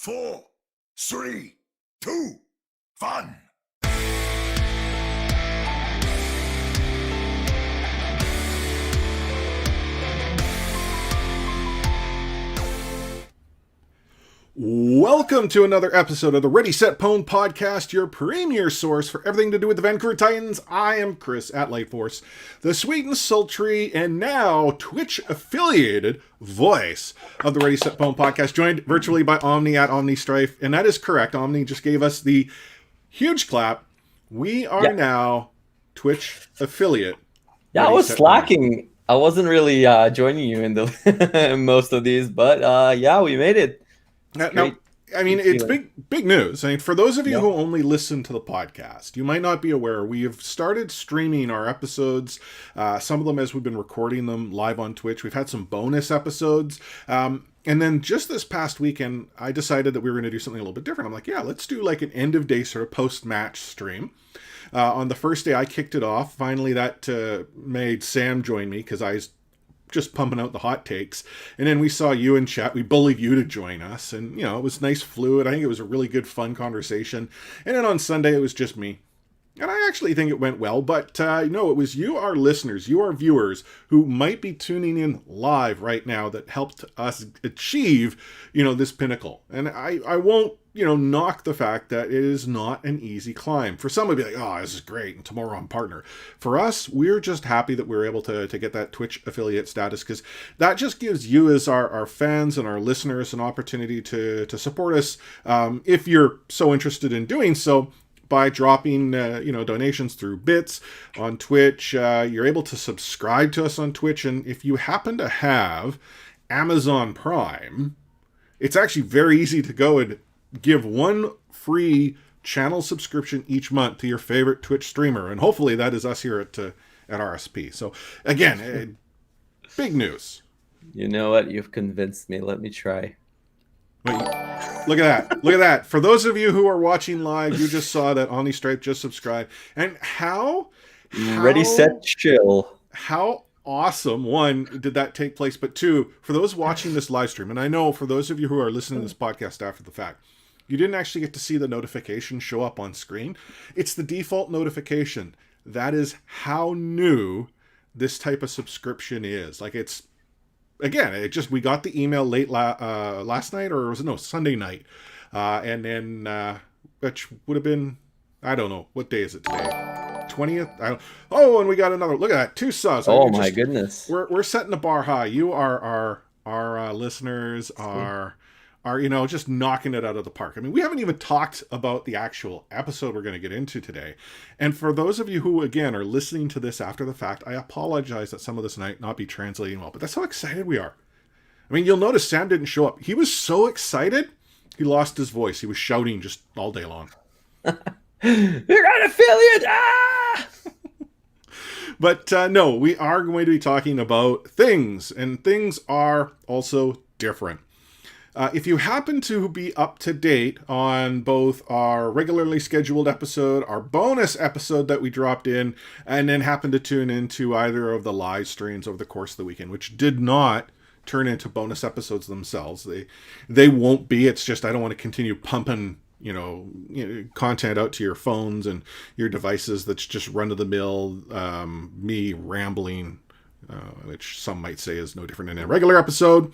4, 3, 2, 1. Welcome to another episode of the Ready Set Pwn podcast, your premier source for everything to do with the Vancouver Titans. I am Chris at Lightforce, the sweet and sultry and now Twitch-affiliated voice of the Ready Set Pwn podcast, joined virtually by Omni at OmniStrife. And that is correct. Omni just gave us the huge clap. We are now Twitch affiliate. Yeah, I was slacking. I wasn't really joining you in the most of these, but yeah, we made it. Now, I mean, it's big news. I mean, for those of you who only listen to the podcast, you might not be aware, we have started streaming our episodes, some of them as we've been recording them live on Twitch. We've had some bonus episodes. And then just this past weekend, I decided that we were going to do something a little bit different. I'm like, yeah, let's do like an end of day sort of post-match stream. On the first day, I kicked it off. Finally, that made Sam join me because I was just pumping out the hot takes. And then we saw you in chat. We bullied you to join us. And, you know, it was nice, fluid. I think it was a really good, fun conversation. And then on Sunday, it was just me. And I actually think it went well, but it was you, our listeners, you, our viewers, who might be tuning in live right now that helped us achieve, this pinnacle. And I won't, knock the fact that it is not an easy climb. For some, it'd be like, oh, this is great, and tomorrow I'm partner. For us, we're just happy that we're able to get that Twitch affiliate status, because that just gives you as our fans and our listeners an opportunity to support us if you're so interested in doing so. By dropping, donations through bits on Twitch. You're able to subscribe to us on Twitch. And if you happen to have Amazon Prime, it's actually very easy to go and give one free channel subscription each month to your favorite Twitch streamer. And hopefully that is us here at RSP. So again, big news. You know what? You've convinced me. Let me try. Wait, look at that. Look at that. For those of you who are watching live, you just saw that OmniStripe just subscribed. And how ready, set, chill. How awesome, one, did that take place? But two, for those watching this live stream, and I know for those of you who are listening to this podcast after the fact, you didn't actually get to see the notification show up on screen. It's the default notification. That is how new this type of subscription is. Like, it's, again, we got the email late last night, or Sunday night. And then, which would have been, I don't know, what day is it today? 20th? And we got another, look at that, 2 subs. Oh my goodness. We're setting the bar high. You are our listeners are just knocking it out of the park. I mean, we haven't even talked about the actual episode we're going to get into today. And for those of you who, again, are listening to this after the fact, I apologize that some of this might not be translating well, but that's how excited we are. I mean, you'll notice Sam didn't show up. He was so excited, he lost his voice. He was shouting just all day long. You're an affiliate! Ah! But no, we are going to be talking about things, and things are also different. If you happen to be up to date on both our regularly scheduled episode, our bonus episode that we dropped in, and then happen to tune into either of the live streams over the course of the weekend, which did not turn into bonus episodes themselves. They won't be. It's just I don't want to continue pumping content out to your phones and your devices that's just run-of-the-mill, me rambling, which some might say is no different than a regular episode.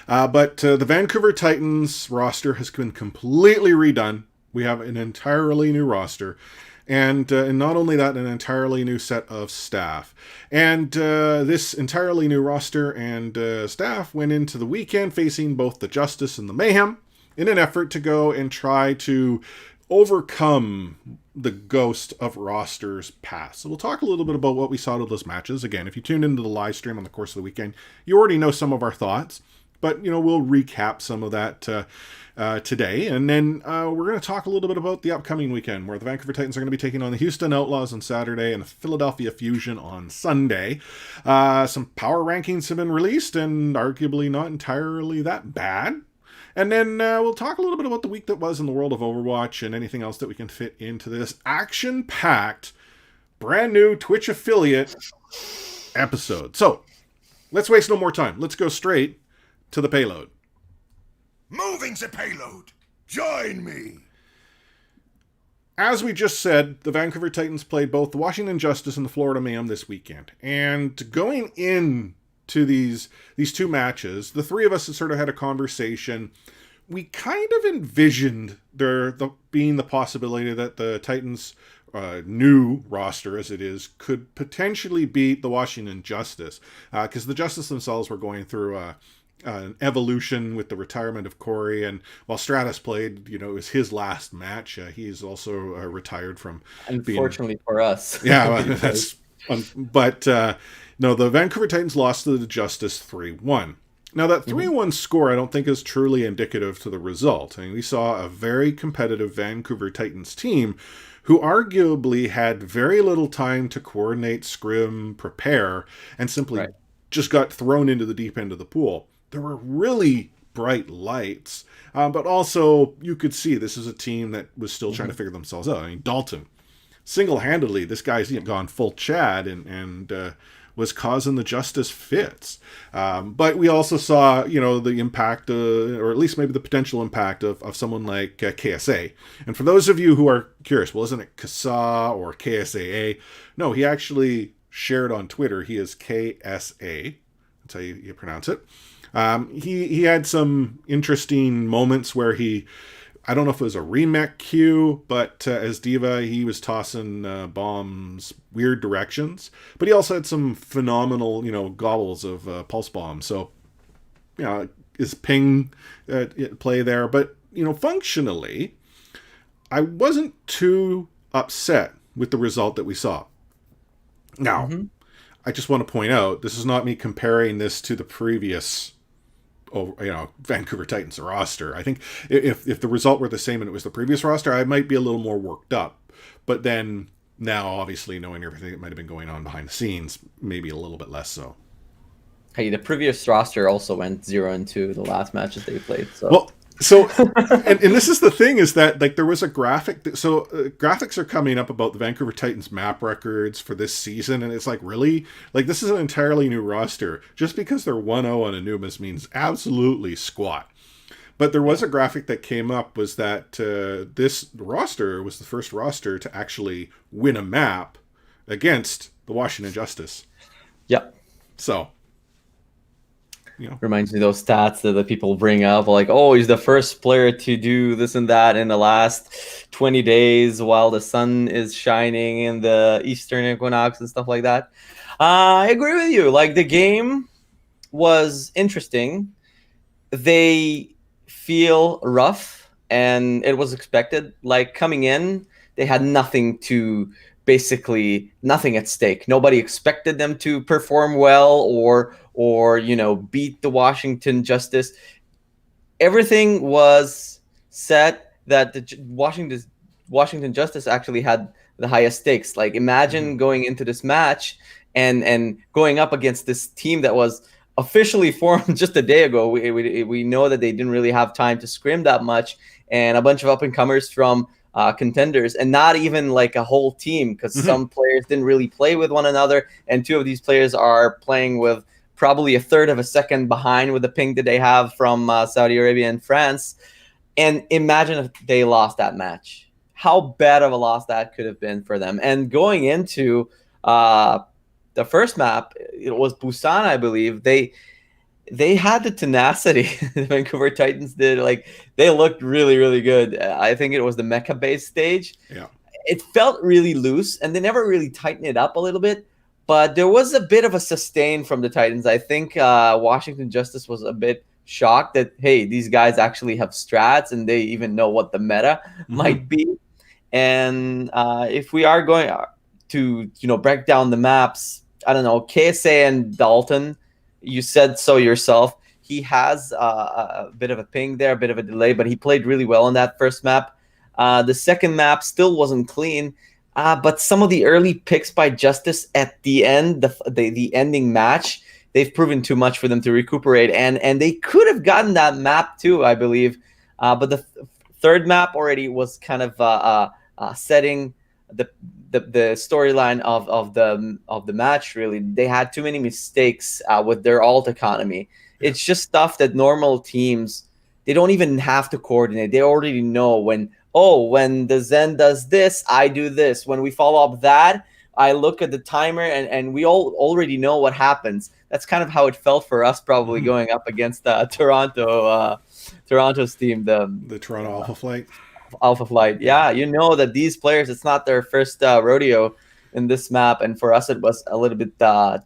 But the Vancouver Titans roster has been completely redone. We have an entirely new roster. And not only that, an entirely new set of staff. And this entirely new roster and staff went into the weekend facing both the Justice and the Mayhem in an effort to go and try to overcome the ghost of rosters past. So we'll talk a little bit about what we saw out of those matches. Again, if you tuned into the live stream on the course of the weekend, you already know some of our thoughts. But, we'll recap some of that today. And then we're going to talk a little bit about the upcoming weekend, where the Vancouver Titans are going to be taking on the Houston Outlaws on Saturday and the Philadelphia Fusion on Sunday. Some power rankings have been released, and arguably not entirely that bad. And then we'll talk a little bit about the week that was in the world of Overwatch and anything else that we can fit into this action-packed, brand new Twitch affiliate episode. So, let's waste no more time. Let's go straight to the payload. Moving the payload. Join me. As we just said, the Vancouver Titans played both the Washington Justice and the Florida Mayhem this weekend. And going in to these two matches, the three of us sort of had a conversation. We kind of envisioned there being the possibility that the Titans' new roster, as it is, could potentially beat the Washington Justice, because the Justice themselves were going through an evolution with the retirement of Corey, and while Stratus played, it was his last match. He's also retired from. Unfortunately for us. Yeah, that's. But no, the Vancouver Titans lost to the Justice 3-1. Now, that 3-1 score I don't think is truly indicative to the result. I mean, we saw a very competitive Vancouver Titans team who arguably had very little time to coordinate, scrim, prepare, and simply just got thrown into the deep end of the pool. There were really bright lights, but also you could see this is a team that was still trying to figure themselves out. I mean, Dalton, single-handedly, this guy's gone full Chad and was causing the Justice fits. But we also saw, the impact, or at least maybe the potential impact of someone like KSA. And for those of you who are curious, well, isn't it KSA or KSAA? No, he actually shared on Twitter. He is KSA. That's how you pronounce it. He had some interesting moments where I don't know if it was a remech cue, but as Diva, he was tossing bombs weird directions. But he also had some phenomenal, gobbles of pulse bombs. So, his ping play there. But, functionally, I wasn't too upset with the result that we saw. Now, I just want to point out, this is not me comparing this to the previous Vancouver Titans roster. I think if the result were the same and it was the previous roster, I might be a little more worked up. But then now, obviously, knowing everything that might have been going on behind the scenes, maybe a little bit less so. Hey, the previous roster also went 0-2 the last matches they played. And this is the thing, is that there was a graphic. Graphics are coming up about the Vancouver Titans map records for this season, and it's really this is an entirely new roster. Just because they're 1-0 on Anumas means absolutely squat. But there was a graphic that came up, was that this roster was the first roster to actually win a map against the Washington Justice. Yep. So. Reminds me of those stats that the people bring up, like, oh, he's the first player to do this and that in the last 20 days while the sun is shining in the eastern equinox and stuff like that. I agree with you. The game was interesting. They feel rough, and it was expected. Coming in, they had basically nothing at stake. Nobody expected them to perform well or beat the Washington Justice. Everything was set that the Washington Justice actually had the highest stakes. Imagine going into this match and going up against this team that was officially formed just a day ago. We know that they didn't really have time to scrim that much, and a bunch of up-and-comers from contenders, and not even a whole team, because some players didn't really play with one another, and two of these players are playing with probably a third of a second behind with the ping that they have from Saudi Arabia and France. And imagine if they lost that match. How bad of a loss that could have been for them. And going into the first map, it was Busan, I believe. They had the tenacity. The Vancouver Titans did. They looked really, really good. I think it was the mecha-based stage. Yeah. It felt really loose, and they never really tightened it up a little bit. But there was a bit of a sustain from the Titans. I think Washington Justice was a bit shocked that, hey, these guys actually have strats and they even know what the meta might be. And if we are going to, break down the maps, I don't know, KSA and Dalton, you said so yourself. He has a bit of a ping there, a bit of a delay, but he played really well on that first map. The second map still wasn't clean. But some of the early picks by Justice at the end, the ending match, they've proven too much for them to recuperate. And they could have gotten that map too, I believe. But the third map already was kind of setting the storyline of the match. Really, they had too many mistakes with their ult economy. It's just stuff that normal teams, they don't even have to coordinate. They already know when the Zen does this, I do this. When we follow up that, I look at the timer, and we all already know what happens. That's kind of how it felt for us, probably going up against Toronto's team, the Toronto Alpha Flight. Alpha Flight. Yeah, that these players, it's not their first rodeo in this map, and for us it was a little bit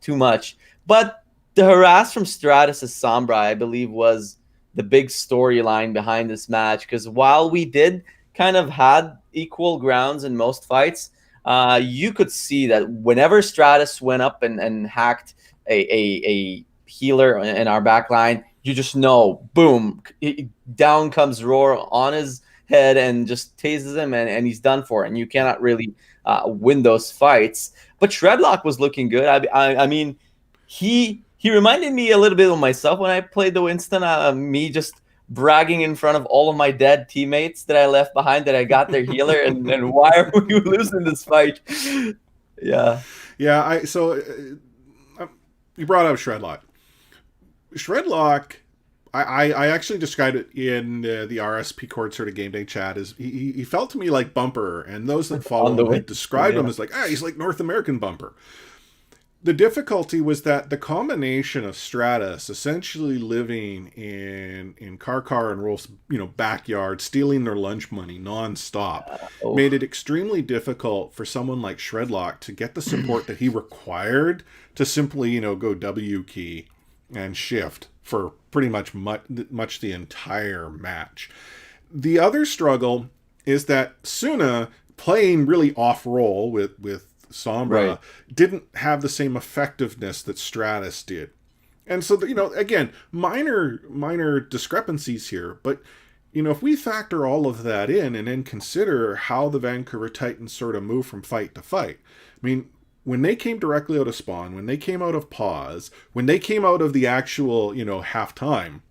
too much. But the harass from Stratus's Sombra, I believe, was the big storyline behind this match, because while we did kind of had equal grounds in most fights, you could see that whenever Stratus went up and hacked a healer in our back line, you just know, boom, down comes Roar on his head and just tases him, and he's done for. And you cannot really win those fights. But Shredlock was looking good. I mean, he reminded me a little bit of myself when I played the Winston. Me just bragging in front of all of my dead teammates that I left behind, that I got their healer, and why are we losing this fight? Yeah. Yeah, you brought up Shredlock. Shredlock, I actually described it in the RSP Court sort of game day chat as he felt to me like Bumper, and those that follow him had described him as like, he's like North American Bumper. The difficulty was that the combination of Stratus essentially living in Car and Rolf's, backyard, stealing their lunch money nonstop, made it extremely difficult for someone like Shredlock to get the support that he required to simply, go W key and shift for pretty much the entire match. The other struggle is that Suna, playing really off-roll with Sombra, didn't have the same effectiveness that Stratus did. And so, again, minor discrepancies here, but, if we factor all of that in and then consider how the Vancouver Titans sort of move from fight to fight, I mean, when they came directly out of Spawn, when they came out of pause, when they came out of the actual, halftime,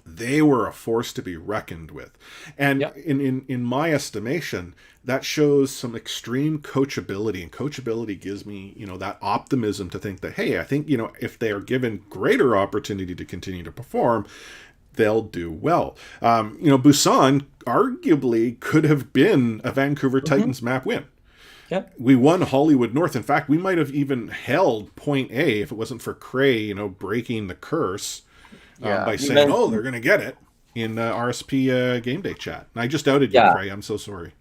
they were a force to be reckoned with. And in my estimation, that shows some extreme coachability. And coachability gives me, that optimism to think that, hey, I think, if they are given greater opportunity to continue to perform, they'll do well. Busan arguably could have been a Vancouver Titans map win. Yep. We won Hollywood North. In fact, we might have even held Point A if it wasn't for Cray, breaking the curse by saying, they're going to get it in RSP game day chat. And I just outed you, Cray. I'm so sorry.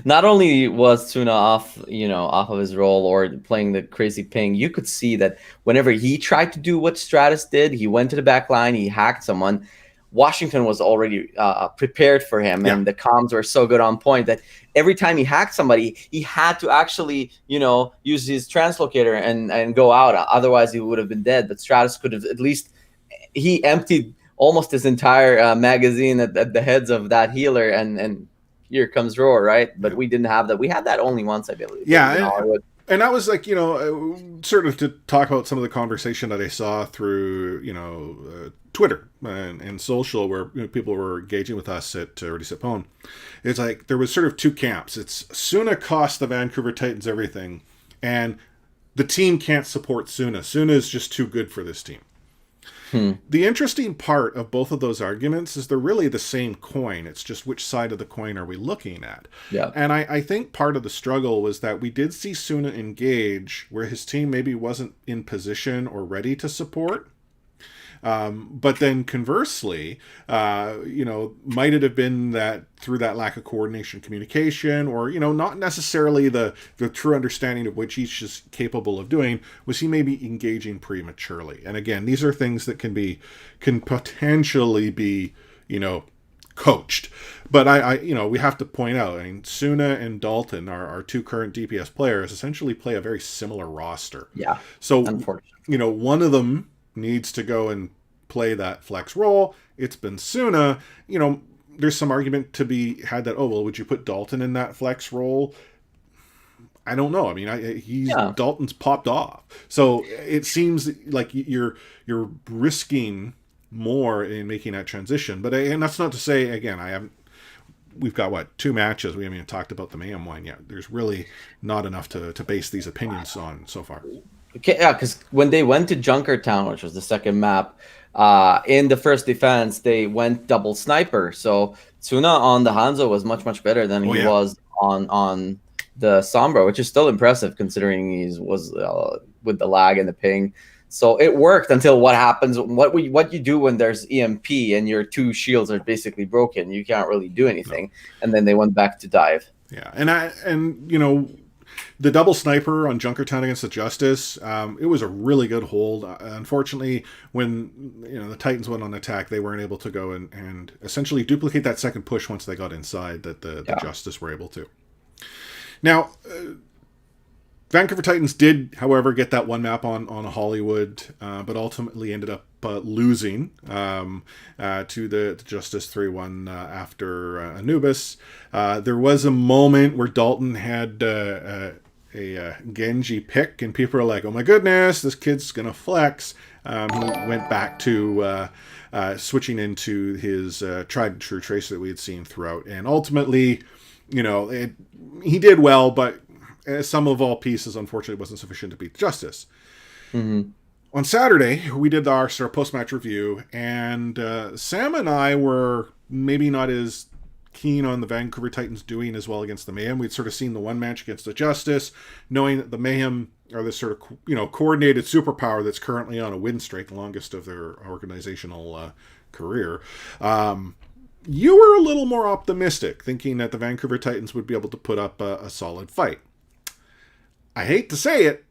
Not only was Tuna off of his role or playing the crazy ping, you could see that whenever he tried to do what Stratus did, he went to the back line, he hacked someone. Washington was already prepared for him, and the comms were so good on point that every time he hacked somebody, he had to actually, use his translocator and go out. Otherwise, he would have been dead. But Stratus could have at least, he emptied almost his entire magazine at the heads of that healer, and here comes Roar, right? But we didn't have that. We had that only once, I believe. Yeah, and that was like, sort of to talk about some of the conversation that I saw through, Twitter and social where people were engaging with us at Ready Set Pwn. It's like there was sort of two camps. It's Suna cost the Vancouver Titans everything, and the team can't support Suna. Suna is just too good for this team. The interesting part of both of those arguments is they're really the same coin. It's just which side of the coin are we looking at? Yeah. And I think part of the struggle was that we did see Suna engage where his team maybe wasn't in position or ready to support. But then conversely, might it have been that through that lack of coordination, communication, or, not necessarily the true understanding of which each is capable of doing, was he maybe engaging prematurely? And again, these are things that can potentially be, coached. But we have to point out, Suna and Dalton, our two current DPS players, essentially play a very similar roster. Yeah. So, unfortunately, one of them needs to go and play that flex role. It's been Suna. There's some argument to be had that, would you put Dalton in that flex role? I don't know. I mean, Dalton's popped off. So it seems like you're risking more in making that transition. But and that's not to say, again, we've got, 2 matches. We haven't even talked about the Mayhem one yet. There's really not enough to base these opinions on so far. Okay, yeah, because when they went to Junkertown, which was the second map, in the first defense, they went double sniper. So Tuna on the Hanzo was much better than he was on the Sombra, which is still impressive considering he was with the lag and the ping. So it worked until what happens, what you do when there's EMP and your 2 shields are basically broken. You can't really do anything. No. And then they went back to dive. Yeah, and the double sniper on Junkertown against the Justice, it was a really good hold. Unfortunately, when the Titans went on attack, they weren't able to go and essentially duplicate that second push once they got inside that the Justice were able to. Now, Vancouver Titans did, however, get that one map on Hollywood, but ultimately ended up losing to the Justice 3-1 after Anubis. There was a moment where Dalton had a Genji pick, and people were like, oh my goodness, this kid's going to flex. He went back to switching into his tried and true tracer that we had seen throughout. And ultimately, he did well, but sum of all pieces, unfortunately, wasn't sufficient to beat Justice. Mm-hmm. On Saturday, we did our sort of post-match review, and Sam and I were maybe not as keen on the Vancouver Titans doing as well against the Mayhem. We'd sort of seen the one match against the Justice, knowing that the Mayhem are this sort of, coordinated superpower that's currently on a win streak, the longest of their organizational career. You were a little more optimistic, thinking that the Vancouver Titans would be able to put up a solid fight. I hate to say it,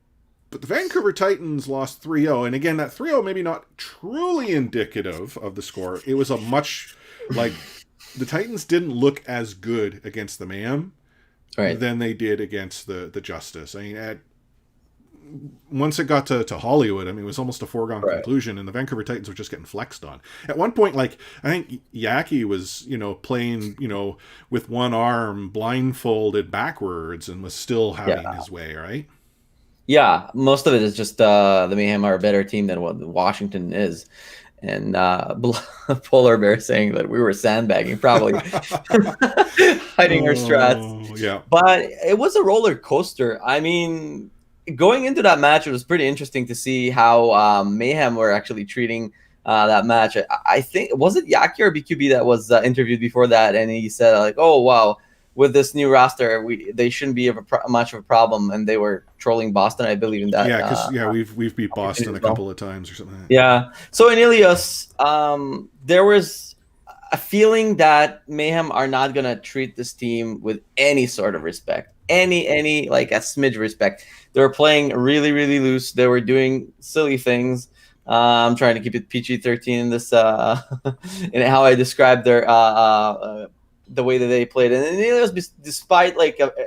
but the Vancouver Titans lost 3-0. And again, that 3-0 maybe not truly indicative of the score. It was a much, the Titans didn't look as good against the Mayhem than they did against the Justice. I mean, once it got to Hollywood, I mean, it was almost a foregone conclusion, and the Vancouver Titans were just getting flexed on. At one point, I think Yaki was, playing, with one arm blindfolded backwards and was still having his way, right? Yeah, most of it is just the Mayhem are a better team than what Washington is. And Polar Bear saying that we were sandbagging, probably hiding our strats. Yeah. But it was a roller coaster. I mean, going into that match, it was pretty interesting to see how Mayhem were actually treating that match. I think, was it Yaki or BQB that was interviewed before that? And he said, oh, wow, with this new roster, they shouldn't be much of a problem, and they were trolling Boston, I believe in that. Yeah, because we've beat Boston a couple of times or something. Yeah. So in Ilios, there was a feeling that Mayhem are not gonna treat this team with any sort of respect, any a smidge of respect. They were playing really, really loose. They were doing silly things. I'm trying to keep it PG-13 in this, in how I described their the way that they played. And it was despite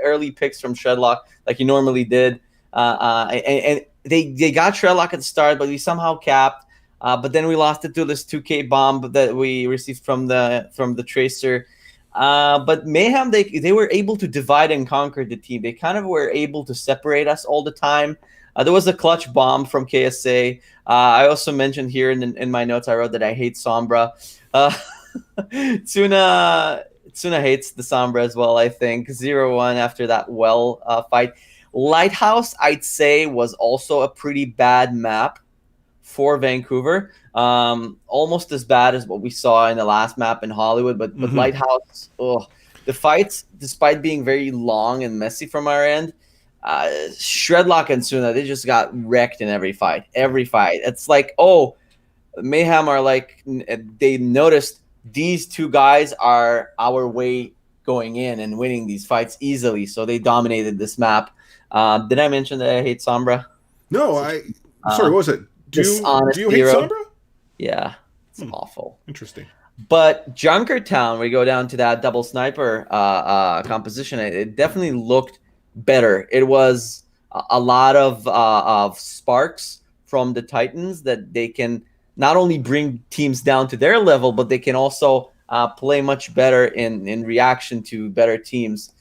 early picks from Shredlock, like he normally did. And they got Shredlock at the start, but we somehow capped. But then we lost it to this 2K bomb that we received from the Tracer. But Mayhem, they were able to divide and conquer the team. They kind of were able to separate us all the time. There was a clutch bomb from KSA. I also mentioned here in my notes, I wrote that I hate Sombra. Tsuna hates the Sombra as well, I think. 0-1 after that fight. Lighthouse, I'd say, was also a pretty bad map for Vancouver. Almost as bad as what we saw in the last map in Hollywood. But Lighthouse, the fights, despite being very long and messy from our end, Shredlock and Tsuna, they just got wrecked in every fight. It's Mayhem are they noticed these two guys are our way going in and winning these fights easily, so they dominated this map. Did I mention that I hate Sombra? No, sorry, what was it? Do you hate Sombra? Yeah, it's awful. Interesting. But Junkertown, we go down to that double sniper composition. It definitely looked better. It was a lot of sparks from the Titans that they can not only bring teams down to their level, but they can also play much better in reaction to better teams.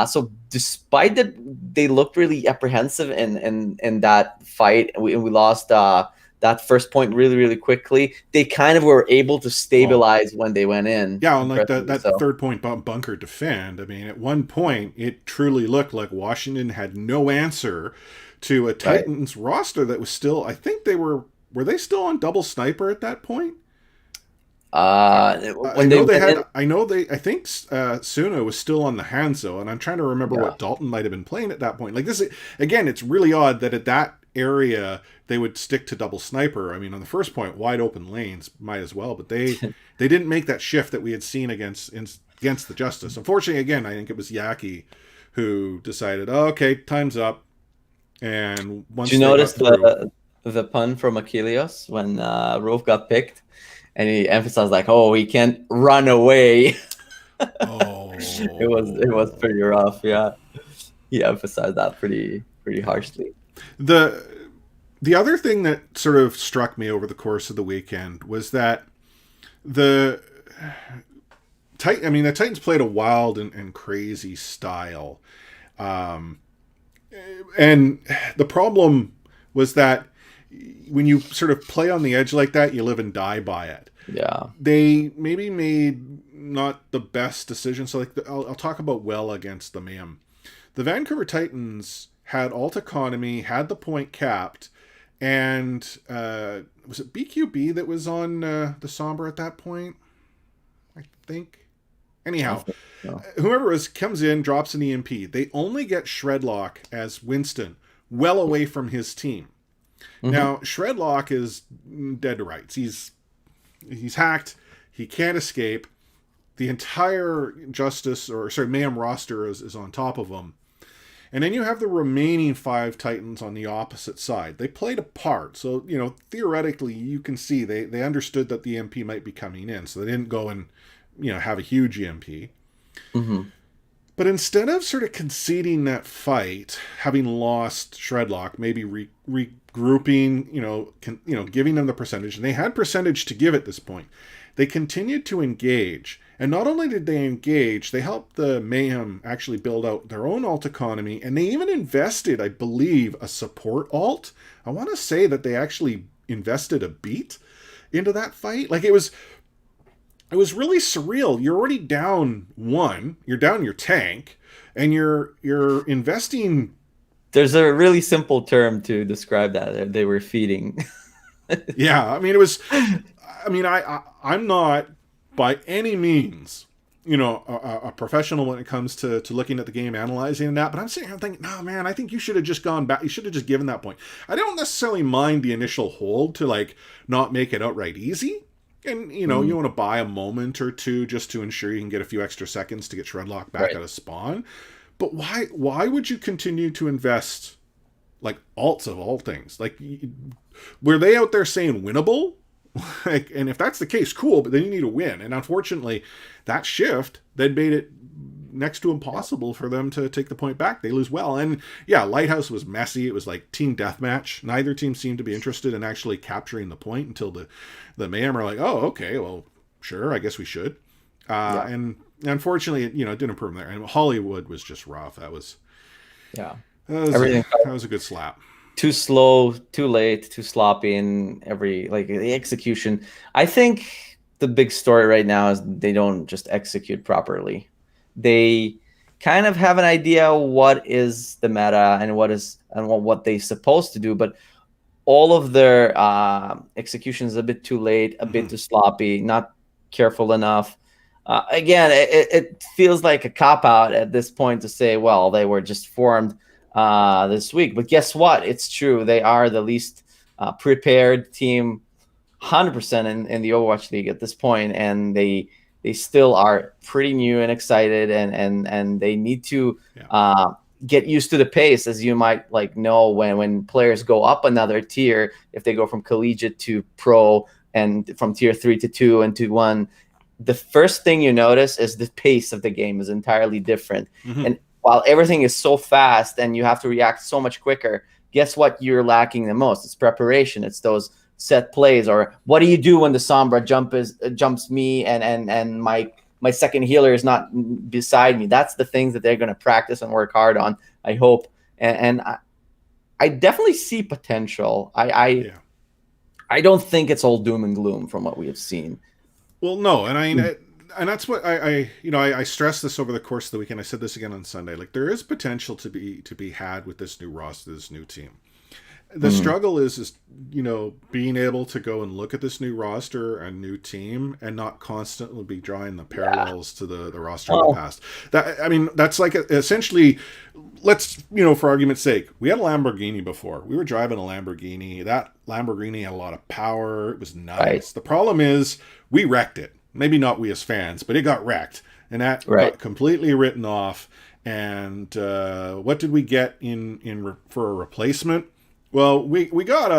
So despite that, they looked really apprehensive in that fight, and we lost that first point really, really quickly. They kind of were able to stabilize when they went in. Yeah, and that third point bunker defend. I mean, at one point, it truly looked like Washington had no answer to a Titans roster that was still, I think they were they still on double sniper at that point? I think Suna was still on the Hanzo, and I'm trying to remember what Dalton might have been playing at that point. Again, it's really odd that at that area they would stick to double sniper. I mean, on the first point, wide open lanes might as well, but they didn't make that shift that we had seen against the Justice. Unfortunately, again, I think it was Yaki who decided, okay, time's up. And once did you notice the pun from Achilles when Rolf got picked? And he emphasized he can't run away. It was pretty rough. Yeah, he emphasized that pretty harshly. The other thing that sort of struck me over the course of the weekend was that the Titans played a wild and crazy style, and the problem was that when you sort of play on the edge like that, you live and die by it. Yeah. They maybe made not the best decisions. So I'll talk about against the Mayhem. The Vancouver Titans had alt economy, had the point capped, And was it BQB that was on the Sombra at that point? I think. Anyhow, whoever comes in, drops an EMP. They only get Shredlock as Winston well away from his team. Mm-hmm. Now, Shredlock is dead to rights. He's hacked. He can't escape. The entire Mayhem roster is on top of him. And then you have the remaining 5 Titans on the opposite side. They played a part. So, theoretically, you can see they understood that the EMP might be coming in. So they didn't go and, have a huge EMP. Mm-hmm. But instead of sort of conceding that fight, having lost Shredlock, maybe regrouping, giving them the percentage, and they had percentage to give at this point, they continued to engage. And not only did they engage, they helped the Mayhem actually build out their own alt economy, and they even invested, I believe, a support alt. I want to say that they actually invested a beat into that fight. Like, it was really surreal. You're already down 1, you're down your tank, and you're investing. There's a really simple term to describe that. They were feeding. Yeah, I'm not by any means, a professional when it comes to looking at the game, analyzing and that, but I'm sitting here thinking, no, man, I think you should have just gone back. You should have just given that point. I don't necessarily mind the initial hold to, like, not make it outright easy. And, you want to buy a moment or two just to ensure you can get a few extra seconds to get Shredlock back out of spawn. But why would you continue to invest, like, alts of all things? Like, were they out there saying winnable? Like, and if that's the case, cool, but then you need to win. And unfortunately, that shift then made it next to impossible for them to take the point back. They lose well. And yeah, Lighthouse was messy. It was like team deathmatch. Neither team seemed to be interested in actually capturing the point until the Mayhem are like, oh, okay, well, sure, I guess we should. And unfortunately, it didn't improve there. And Hollywood was just rough. That was a good slap. Too slow, too late, too sloppy in the execution. I think the big story right now is they don't just execute properly. They kind of have an idea what is the meta and what they're supposed to do, but all of their execution is a bit too late, a bit too sloppy, not careful enough. Again, it feels like a cop-out at this point to say, well, they were just formed this week. But guess what? It's true. They are the least prepared team 100% in the Overwatch League at this point, and they still are pretty new and excited, and they need to get used to the pace, as you might know when players go up another tier, if they go from collegiate to pro and from tier 3 to 2 and to 1. The first thing you notice is the pace of the game is entirely different. Mm-hmm. And while everything is so fast and you have to react so much quicker, guess what you're lacking the most? It's preparation. It's those set plays, or what do you do when the Sombra jumps me and my second healer is not beside me? That's the things that they're going to practice and work hard on, I hope. And I definitely see potential. I don't think it's all doom and gloom from what we have seen. Well, no, and and that's what I stressed this over the course of the weekend. I said this again on Sunday. Like, there is potential to be had with this new roster, this new team. The struggle is being able to go and look at this new roster and new team and not constantly be drawing the parallels to the roster of the past. That's like essentially, let's, for argument's sake, we had a Lamborghini before. We were driving a Lamborghini. That Lamborghini had a lot of power. It was nice. Right. The problem is we wrecked it. Maybe not we as fans, but it got wrecked. And that got completely written off. And what did we get for a replacement? Well, we got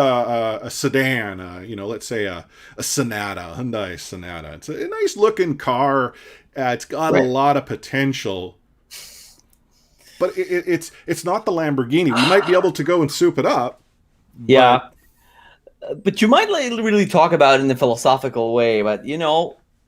a sedan, let's say a Sonata, Hyundai Sonata. It's a nice looking car. It's got a lot of potential, but it's not the Lamborghini. We might be able to go and soup it up. Yeah, but you might really talk about it in a philosophical way. But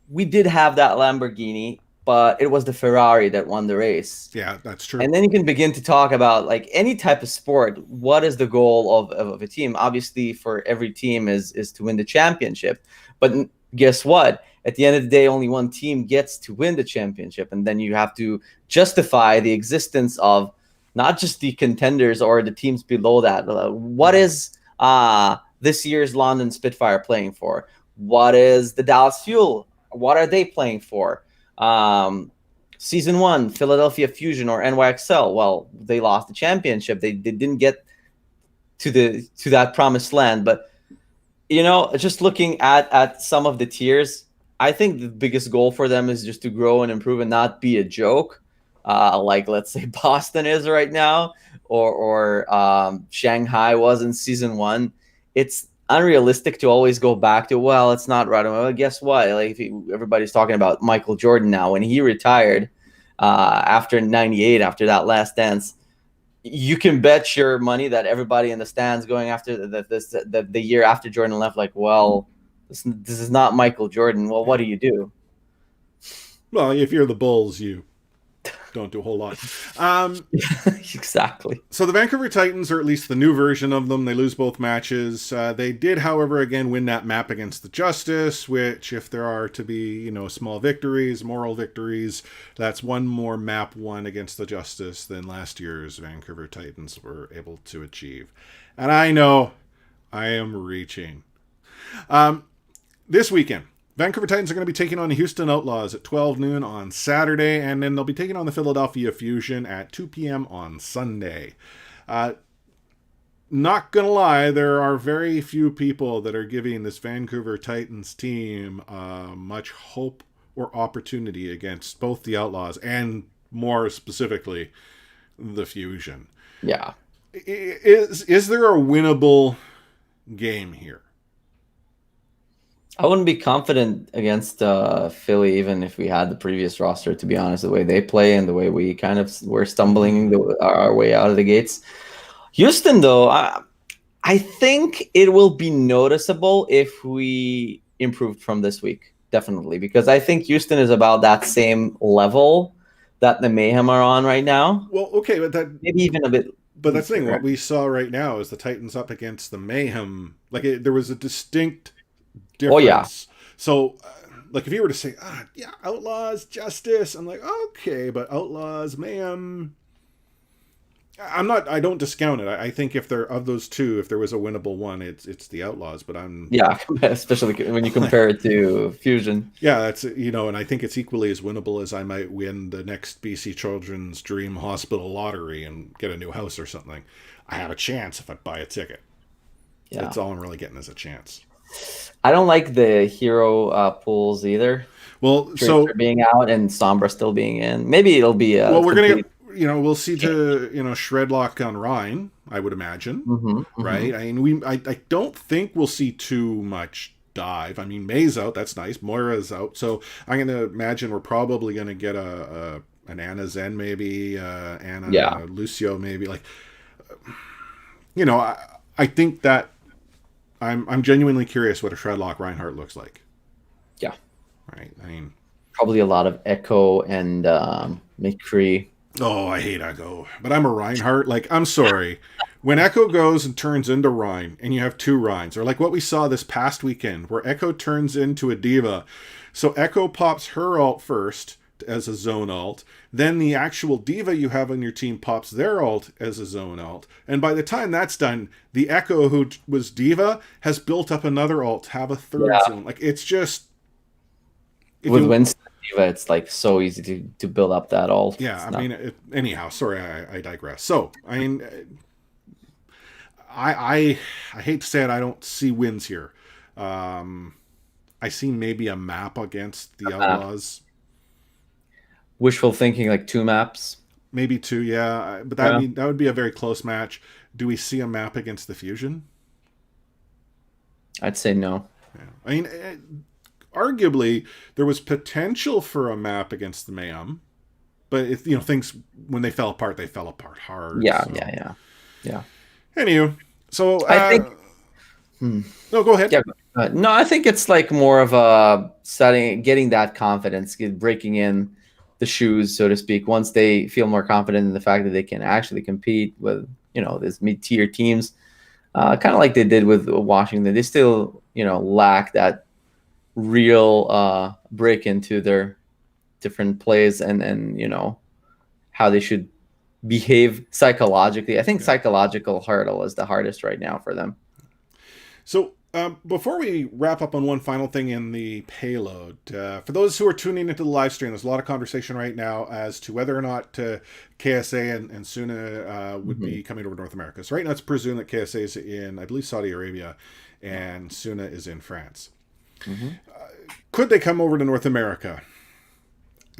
we did have that Lamborghini, but it was the Ferrari that won the race. Yeah, that's true. And then you can begin to talk about, like, any type of sport. What is the goal of a team? Obviously, for every team is to win the championship. But guess what? At the end of the day, only one team gets to win the championship. And then you have to justify the existence of not just the contenders or the teams below that. What is this year's London Spitfire playing for? What is the Dallas Fuel? What are they playing for? Season 1, Philadelphia Fusion or NYXL. Well, they lost the championship. They didn't get to that promised land. But just looking at some of the tiers, I think the biggest goal for them is just to grow and improve and not be a joke, like let's say Boston is right now, or Shanghai was in season 1. It's unrealistic to always go back to, well, it's not right. Well, guess what? Like everybody's talking about Michael Jordan now. When he retired after '98, after that last dance, you can bet your money that everybody in the stands going after the year after Jordan left, like, well, this is not Michael Jordan. Well, what do you do? Well, if you're the Bulls, you don't do a whole lot. Exactly. So the Vancouver Titans, or at least the new version of them, they lose both matches. They did, however, again win that map against the Justice, which, if there are to be, small victories, moral victories, that's one more map won against the Justice than last year's Vancouver Titans were able to achieve. And I know I am reaching. This weekend, Vancouver Titans are going to be taking on the Houston Outlaws at 12 noon on Saturday, and then they'll be taking on the Philadelphia Fusion at 2 p.m. on Sunday. Not going to lie, there are very few people that are giving this Vancouver Titans team much hope or opportunity against both the Outlaws and, more specifically, the Fusion. Yeah. Is there a winnable game here? I wouldn't be confident against Philly, even if we had the previous roster, to be honest, the way they play and the way we kind of were stumbling our way out of the gates. Houston, though, I think it will be noticeable if we improved from this week, definitely, because I think Houston is about that same level that the Mayhem are on right now. Well, okay, but that maybe even a bit. But that's the thing. What we saw right now is the Titans up against the Mayhem. Like there was a distinct difference. Oh yeah. So, like if you were to say, Outlaws, Justice, I'm like, okay, but Outlaws, Mayhem. I don't discount it. I think if there of those two, if there was a winnable one, it's the Outlaws. But especially when you compare it to Fusion. Yeah, that's and I think it's equally as winnable as I might win the next BC Children's Dream Hospital lottery and get a new house or something. I have a chance if I buy a ticket. Yeah, that's all I'm really getting is a chance. I don't like the hero pools either. Well, so being out and Sombra still being in, maybe it'll be. We're gonna get. We'll see to Shredlock on Ryan, I would imagine, right? I mean, I don't think we'll see too much dive. I mean, May's out, that's nice. Moira's out, so I'm gonna imagine we're probably gonna get an Anna Zen maybe, Anna Lucio maybe. Like, I think that I'm genuinely curious what a Shredlock Reinhardt looks like. Yeah, right. I mean, probably a lot of Echo and McCree. Oh, I hate Echo, but I'm a Reinhardt. Like, I'm sorry. When Echo goes and turns into Rein, and you have two Reins, or like what we saw this past weekend, where Echo turns into a diva. So Echo pops her ult first as a zone ult, then the actual diva you have on your team pops their ult as a zone ult, and by the time that's done, the Echo who was diva has built up another ult, have a third zone. Like, it's just... With Winston Diva, it's like so easy to build up that ult. Yeah, anyhow, sorry, I digress. So, I mean, I hate to say it, I don't see wins here. I see maybe a map against the Outlaws. Wishful thinking, like 2 maps. Maybe 2, yeah. But that would be a very close match. Do we see a map against the Fusion? I'd say no. Yeah. I mean... arguably, there was potential for a map against the Mayhem, but things when they fell apart hard. Yeah. Anywho, so I think. No, go ahead. Yeah, no, I think it's like more of a getting that confidence, breaking in the shoes, so to speak. Once they feel more confident in the fact that they can actually compete with these mid-tier teams, kind of like they did with Washington. They still lack that real break into their different plays and how they should behave psychologically. I think psychological hurdle is the hardest right now for them. So before we wrap up on one final thing in the payload, for those who are tuning into the live stream, there's a lot of conversation right now as to whether or not KSA and Suna would be coming over to North America. So right now it's presumed that KSA is in, I believe, Saudi Arabia, and Suna is in France. Could they come over to North America?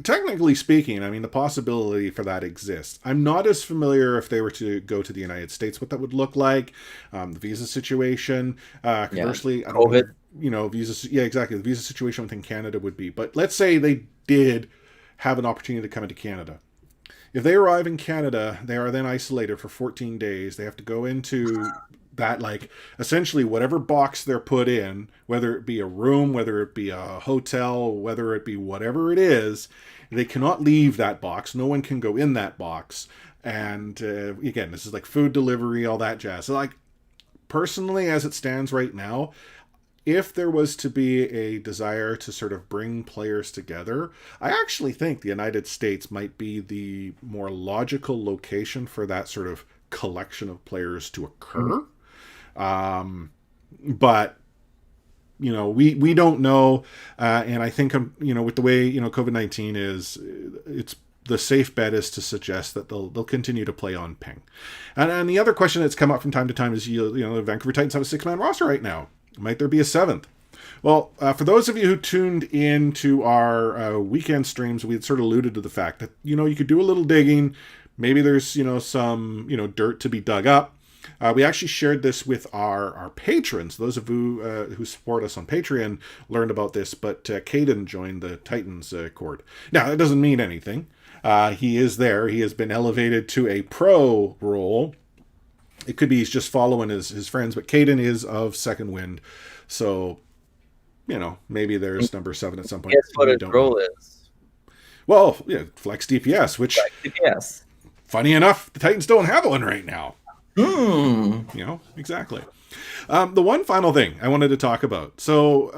Technically speaking, I mean, the possibility for that exists. I'm not as familiar if they were to go to the United States, what that would look like, the visa situation. Conversely, I don't know, visas. Yeah, exactly. The visa situation within Canada would be. But let's say they did have an opportunity to come into Canada. If they arrive in Canada, they are then isolated for 14 days. They have to go into that, like, essentially whatever box they're put in, whether it be a room, whether it be a hotel, whether it be whatever it is, they cannot leave that box. No one can go in that box. And again, this is like food delivery, all that jazz. So, like, personally, as it stands right now, if there was to be a desire to sort of bring players together, I actually think the United States might be the more logical location for that sort of collection of players to occur. But we don't know, and I think with the way COVID-19 is, it's the safe bet is to suggest that they'll continue to play on ping. And the other question that's come up from time to time is the Vancouver Titans have a 6-man roster right now. Might there be a 7th? Well, for those of you who tuned in to our weekend streams, we had sort of alluded to the fact that you could do a little digging. Maybe there's some dirt to be dug up. We actually shared this with our patrons. Those of you who support us on Patreon learned about this, but Caden joined the Titans Court. Now, that doesn't mean anything. He is there. He has been elevated to a pro role. It could be he's just following his friends, but Caden is of Second Wind. So, maybe there's number 7 at some point. Guess what his role is? Well, Flex DPS, which, DPS. Funny enough, the Titans don't have one right now. Exactly. The one final thing I wanted to talk about. So,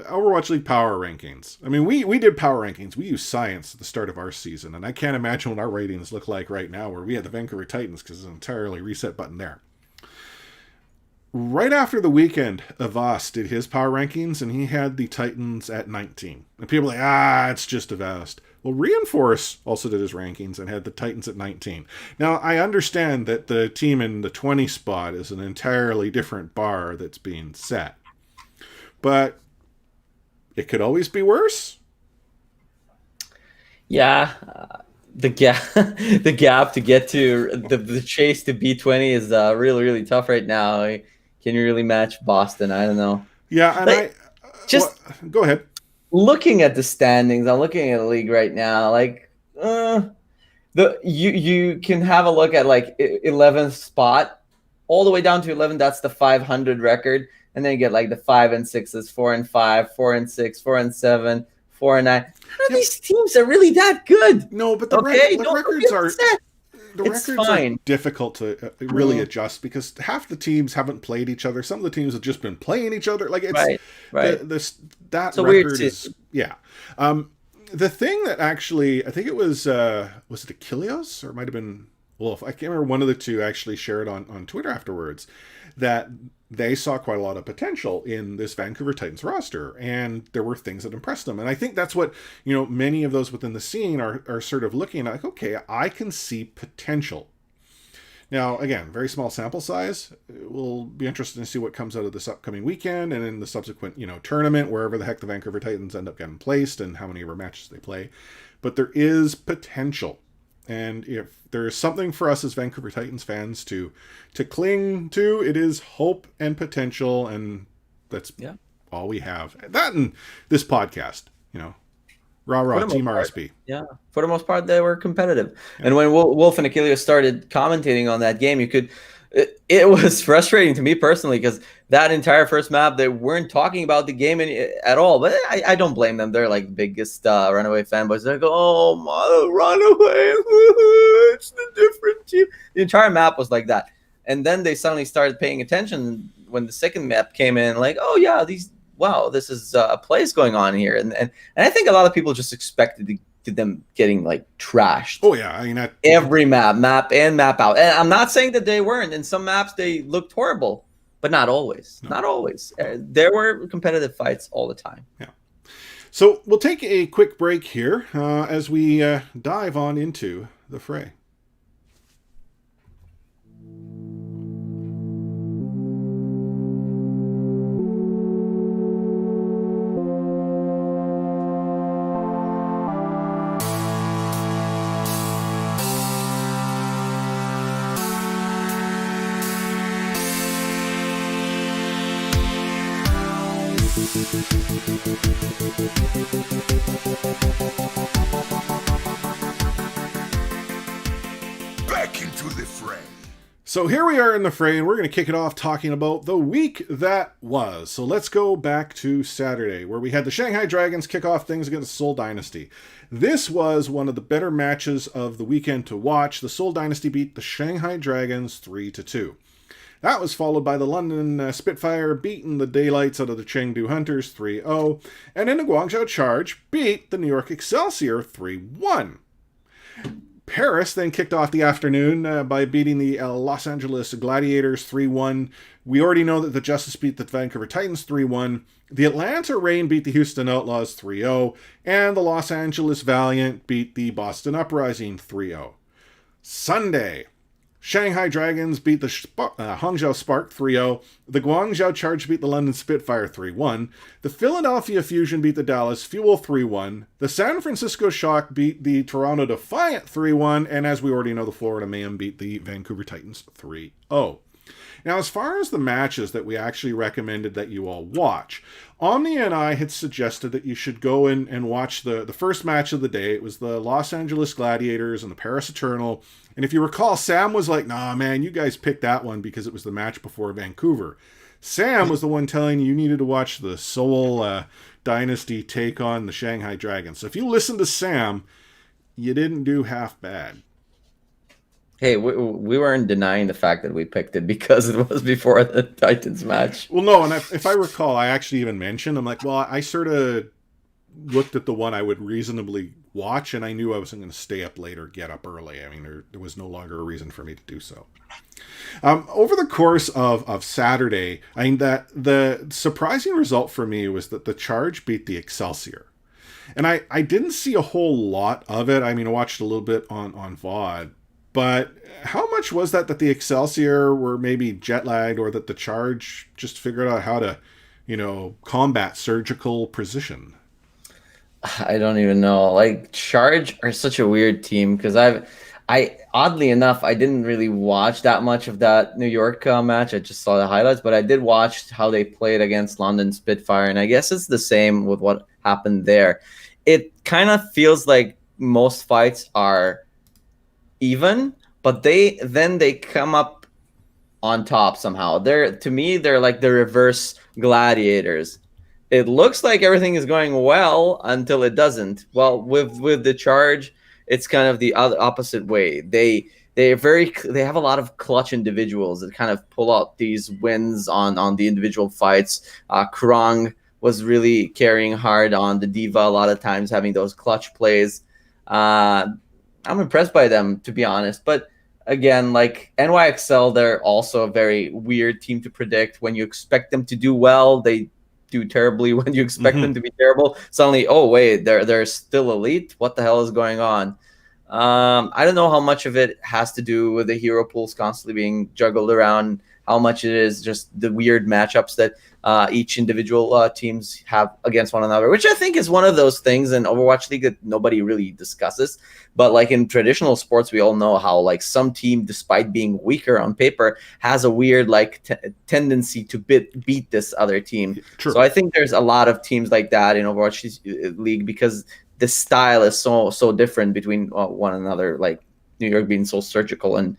Overwatch League power rankings. I mean, we did power rankings. We used science at the start of our season, and I can't imagine what our ratings look like right now, where we had the Vancouver Titans, because there's an entirely reset button there. Right after the weekend, Avast did his power rankings, and he had the Titans at 19. And people are like, it's just Avast. Well, Reinforce also did his rankings and had the Titans at 19. Now, I understand that the team in the 20 spot is an entirely different bar that's being set. But it could always be worse. Yeah. The gap to get to the chase to B20 is really, really tough right now. Can you really match Boston? I don't know. Yeah, and go ahead. Looking at the standings, I'm looking at the league right now. Like, you can have a look at like 11th spot, all the way down to 11. That's the 500 record, and then you get like the 5 and 6s, 4 and 5, 4 and 6, 4 and 7, 4 and 9. None of these teams are really that good. No, but the records are. The records are difficult to really adjust because half the teams haven't played each other. Some of the teams have just been playing each other. Like, it's right. That record is the thing that actually, I think it was it Achilles, or it might have been Wolf? I can't remember. One of the two actually shared on Twitter afterwards that they saw quite a lot of potential in this Vancouver Titans roster, and there were things that impressed them. And I think that's what, many of those within the scene are sort of looking at, like, okay, I can see potential. Now, again, very small sample size. It will be interesting to see what comes out of this upcoming weekend and in the subsequent, tournament, wherever the heck the Vancouver Titans end up getting placed and how many of our matches they play. But there is potential. And if there's something for us as Vancouver Titans fans to cling to, it is hope and potential, and that's all we have. That and this podcast, rah, Team RSP. Yeah, for the most part, they were competitive. Yeah. And when Wolf and Achilles started commentating on that game, it was frustrating to me personally, because that entire first map, they weren't talking about the game at all. But I don't blame them. They're like the biggest Runaway fanboys. They go, oh, my Runaway, it's the different team. The entire map was like that. And then they suddenly started paying attention when the second map came in, like, oh, yeah, this is a place going on here. And I think a lot of people just expected them getting like trashed. Oh yeah, I mean, every map in, map out. And I'm not saying that they weren't. In some maps they looked horrible, but not always. No. Not always. There were competitive fights all the time. Yeah. So we'll take a quick break here as we dive on into the fray. Back into the fray. So here we are in the fray, and we're going to kick it off talking about the week that was. So let's go back to Saturday, where we had the Shanghai Dragons kick off things against the Seoul Dynasty. This was one of the better matches of the weekend to watch. The Seoul Dynasty beat the Shanghai Dragons 3-2. That was followed by the London Spitfire beating the daylights out of the Chengdu Hunters 3-0, and then the Guangzhou Charge beat the New York Excelsior 3-1. Paris then kicked off the afternoon by beating the Los Angeles Gladiators 3-1. We already know that the Justice beat the Vancouver Titans 3-1. The Atlanta Reign beat the Houston Outlaws 3-0. And the Los Angeles Valiant beat the Boston Uprising 3-0. Sunday, Shanghai Dragons beat the Hangzhou Spark 3-0. The Guangzhou Charge beat the London Spitfire 3-1. The Philadelphia Fusion beat the Dallas Fuel 3-1. The San Francisco Shock beat the Toronto Defiant 3-1. And as we already know, the Florida Mayhem beat the Vancouver Titans 3-0. Now, as far as the matches that we actually recommended that you all watch, Omni and I had suggested that you should go in and watch the first match of the day. It was the Los Angeles Gladiators and the Paris Eternal. And if you recall, Sam was like, nah, man, you guys picked that one because it was the match before Vancouver. Sam was the one telling you needed to watch the Seoul Dynasty take on the Shanghai Dragons. So if you listen to Sam, you didn't do half bad. Hey, we weren't denying the fact that we picked it because it was before the Titans match. Well, no, and if I recall, I actually even mentioned, I'm like, well, I sort of looked at the one I would reasonably watch, and I knew I wasn't going to stay up late or get up early. I mean, there was no longer a reason for me to do so. Over the course of Saturday, I mean, that the surprising result for me was that the Charge beat the Excelsior. And I didn't see a whole lot of it. I mean, I watched a little bit on VOD. But how much was that the Excelsior were maybe jet lagged, or that the Charge just figured out how to, combat surgical precision? I don't even know. Like, Charge are such a weird team because I oddly enough, I didn't really watch that much of that New York match. I just saw the highlights, but I did watch how they played against London Spitfire, and I guess it's the same with what happened there. It kind of feels like most fights are even, but they come up on top somehow. To me, they're like the reverse Gladiators. It looks like everything is going well until it doesn't. Well, with the Charge, it's kind of the other opposite way. They have a lot of clutch individuals that kind of pull out these wins on the individual fights. Krong was really carrying hard on the Diva a lot of times, having those clutch plays. I'm impressed by them, to be honest. But again, like NYXL, they're also a very weird team to predict. When you expect them to do well, they do terribly. When you expect them to be terrible, suddenly, oh wait, they're still elite. What the hell is going on? I don't know how much of it has to do with the hero pools constantly being juggled around, how much it is just the weird matchups that each individual teams have against one another, which I think is one of those things in Overwatch League that nobody really discusses. But like in traditional sports, we all know how like some team, despite being weaker on paper, has a weird like tendency to beat this other team. True. So I think there's a lot of teams like that in Overwatch League because the style is so different between one another. Like New York being so surgical and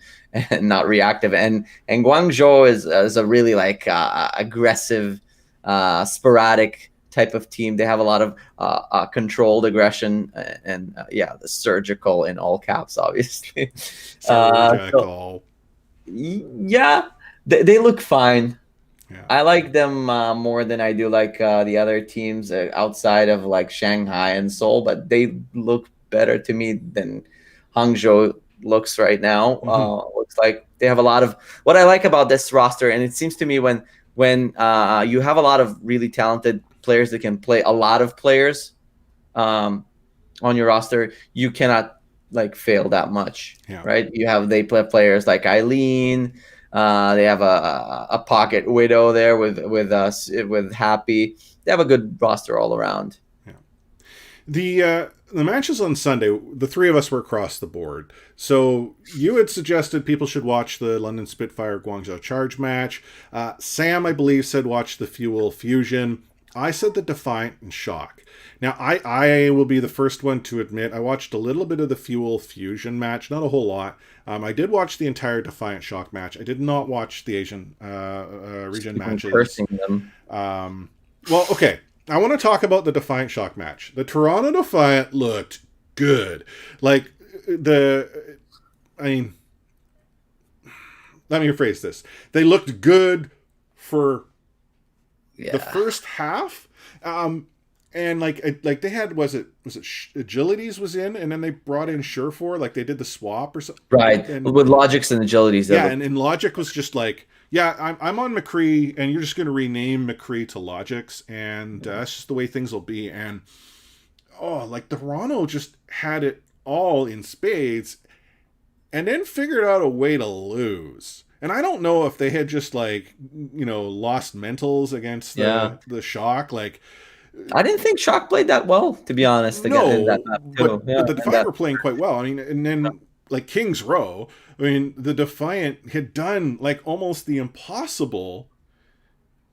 not reactive, and Guangzhou is a really like aggressive, sporadic type of team. They have a lot of controlled aggression and the surgical in all caps, obviously. Surgical. They look fine. Yeah. I like them more than I do like the other teams outside of like Shanghai and Seoul, but they look better to me than Hangzhou looks right now. Looks like They have a lot of what I like about this roster, and it seems to me when you have a lot of really talented players that can play a lot of players on your roster, you cannot like fail that much, right? They play players like Eileen. They have a pocket widow there with Happy. They have a good roster all around. Yeah. The matches on Sunday, the three of us were across the board. So you had suggested people should watch the London Spitfire Guangzhou Charge match. Sam, I believe, said watch the Fuel Fusion. I said the Defiant and Shock. Now, I will be the first one to admit I watched a little bit of the Fuel Fusion match, not a whole lot. I did watch the entire Defiant Shock match. I did not watch the Asian region matches. Cursing them. Well, okay. I want to talk about the Defiant Shock match. The Toronto Defiant looked good. Like, let me rephrase this. They looked good for the first half. And like they had, was it Agilities was in, and then they brought in Surefour, like they did the swap or something. Right. And with Logics and Agilities. Yeah, and Logic was just like, yeah, I'm on McCree, and you're just going to rename McCree to Logics, and that's just the way things will be. And, like Toronto just had it all in spades, and then figured out a way to lose. And I don't know if they had just, like, lost mentals against the Shock. Like, I didn't think Shock played that well, to be honest. No, but the Defiant were playing quite well. I mean, and then, like, Kings Row, I mean, the Defiant had done, like, almost the impossible,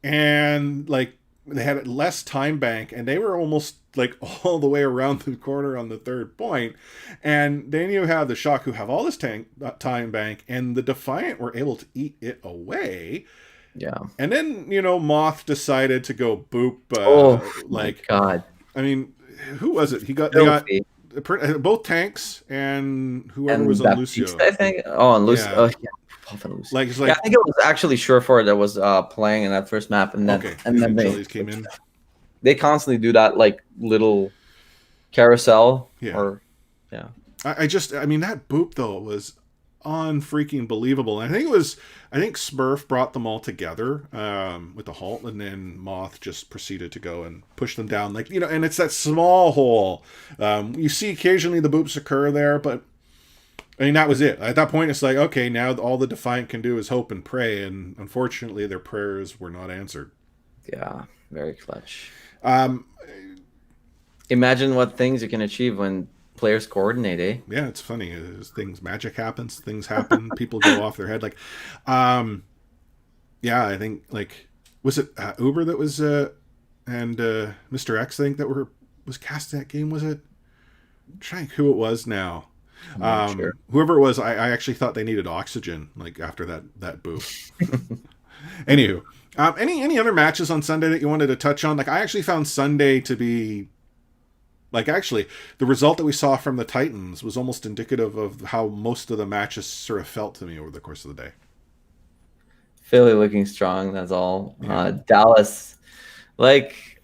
and, like, they had less time bank, and they were almost, like, all the way around the corner on the third point. And then you have the Shock, who have all this time bank, and the Defiant were able to eat it away. Yeah. And then, Moth decided to go boop. My God. I mean, who was it? They got both Tanks and whoever was on Lucio. I think. Oh, and Lucio. Yeah. Oh, yeah. Like, I think it was actually Surefour that was playing in that first map, and then they came in. They constantly do that, like, little carousel. Yeah. I mean, that boop though was unfreaking believable. And I think Smurf brought them all together with the halt, and then Moth just proceeded to go and push them down, like, and it's that small hole. You see occasionally the boops occur there, but I mean, that was it. At that point, it's like, okay, now all the Defiant can do is hope and pray, and unfortunately their prayers were not answered. Yeah, very clutch. Imagine what things you can achieve when players coordinate, eh? Yeah, it's funny. Magic happens, things happen, people go off their head. Like, I think, like, was it Uber that was, and Mr. X, I think, that was cast that game, was it? I'm trying to think who it was now. Sure. Whoever it was, I actually thought they needed oxygen, like, after that boost. Anywho, any other matches on Sunday that you wanted to touch on? Like, I actually found Sunday to be, like, actually, the result that we saw from the Titans was almost indicative of how most of the matches sort of felt to me over the course of the day. Philly looking strong, that's all. Yeah. Dallas, like,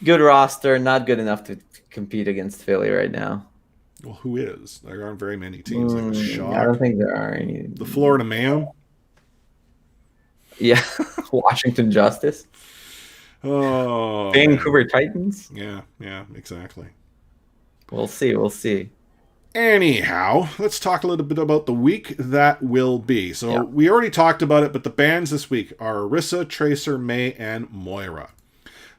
good roster, not good enough to compete against Philly right now. Well, who is? There aren't very many teams. Like the Shock. I don't think there are any. The Florida Mayhem? Yeah, Washington Justice. Oh, Vancouver Titans. Yeah, exactly. We'll see. Anyhow, let's talk a little bit about the week that will be. So we already talked about it, but the bands this week are Arissa, Tracer, May, and Moira.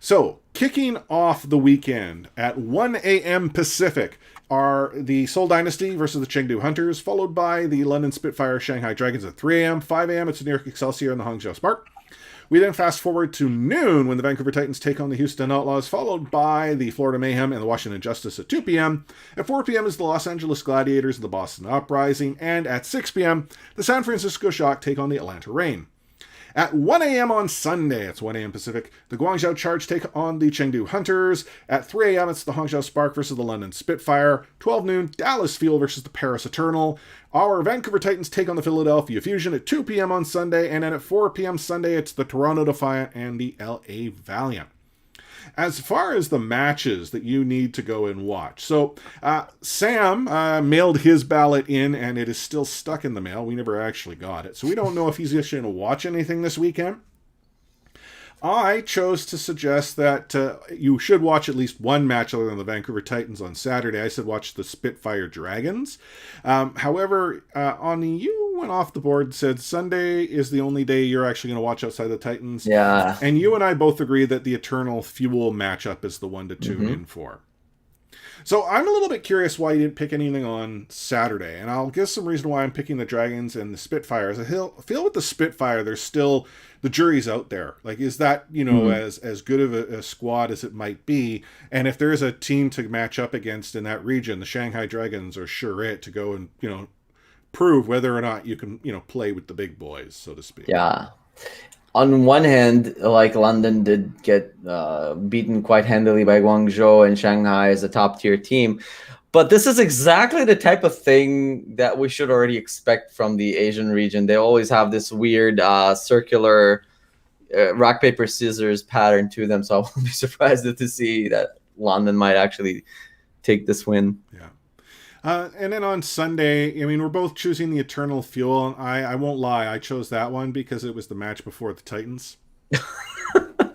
So, kicking off the weekend at 1 a.m. Pacific are the Seoul Dynasty versus the Chengdu Hunters, followed by the London Spitfire Shanghai Dragons at 3 a.m. 5 a.m. it's New York Excelsior and the Hangzhou Spark. We then fast forward to noon when the Vancouver Titans take on the Houston Outlaws, followed by the Florida Mayhem and the Washington Justice at 2 p.m. At 4 p.m. is the Los Angeles Gladiators and the Boston Uprising, and at 6 p.m., the San Francisco Shock take on the Atlanta Reign. At 1 a.m. on Sunday, it's 1 a.m. Pacific, the Guangzhou Charge take on the Chengdu Hunters. At 3 a.m., it's the Hangzhou Spark versus the London Spitfire. 12 noon, Dallas Fuel versus the Paris Eternal. Our Vancouver Titans take on the Philadelphia Fusion at 2 p.m. on Sunday. And then at 4 p.m. Sunday, it's the Toronto Defiant and the LA Valiant. as far as the matches that you need to go and watch, so Sam mailed his ballot in, and it is still stuck in the mail. We never actually got it, so we don't know if he's actually going to watch anything this weekend. I chose to suggest that you should watch at least one match other than the Vancouver Titans on Saturday. I said watch the Spitfire Dragons. However, you went off the board and said Sunday is the only day you're actually going to watch outside the Titans. Yeah. And you and I both agree that the Eternal Fuel matchup is the one to tune in for. So I'm a little bit curious why you didn't pick anything on Saturday, and I'll give some reason why I'm picking the Dragons and the Spitfires. I feel with the Spitfire, there's still the jury's out there. Like, is that as good of a squad as it might be? And if there's a team to match up against in that region, the Shanghai Dragons are sure it to go and prove whether or not you can play with the big boys, so to speak. Yeah. On one hand, like London did get beaten quite handily by Guangzhou, and Shanghai is a top-tier team. But this is exactly the type of thing that we should already expect from the Asian region. They always have this weird circular rock, paper, scissors pattern to them. So I won't be surprised to see that London might actually take this win. Yeah. And then on Sunday, I mean, we're both choosing the Eternal Fuel. I won't lie, I chose that one because it was the match before the Titans.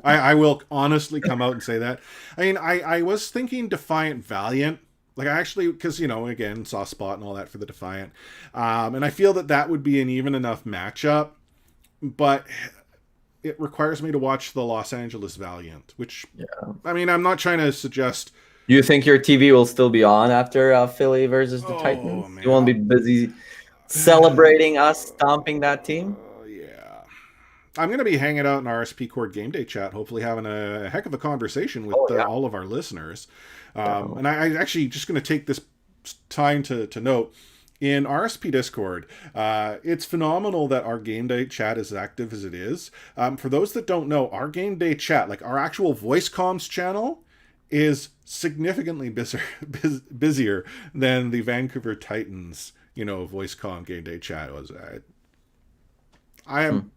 I will honestly come out and say that. I mean, I was thinking Defiant Valiant. Like, I actually, because, again, soft spot and all that for the Defiant. And I feel that would be an even enough matchup. But it requires me to watch the Los Angeles Valiant, which, I mean, I'm not trying to suggest... You think your TV will still be on after Philly versus the Titans? Man. You won't be busy celebrating us stomping that team? Yeah. I'm going to be hanging out in RSP Cord Game Day chat, hopefully having a heck of a conversation with all of our listeners. And I actually just going to take this time to note, in RSP Discord, it's phenomenal that our Game Day chat is active as it is. For those that don't know, our Game Day chat, like our actual voice comms channel, is significantly busier than the Vancouver Titans, voice comm Game Day chat was.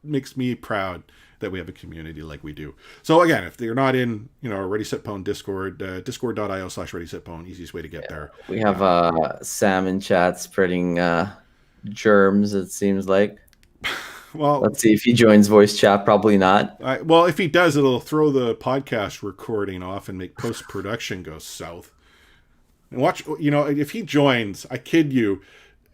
Makes me proud that we have a community like we do. So again, if you're not in, Ready Set Pwn Discord, discord.io/ReadySetPwn, easiest way to get there. We have Sam in chat spreading germs, it seems like. Well, let's see if he joins voice chat. Probably not. Well, if he does, it'll throw the podcast recording off and make post-production go south. And watch, if he joins, I kid you,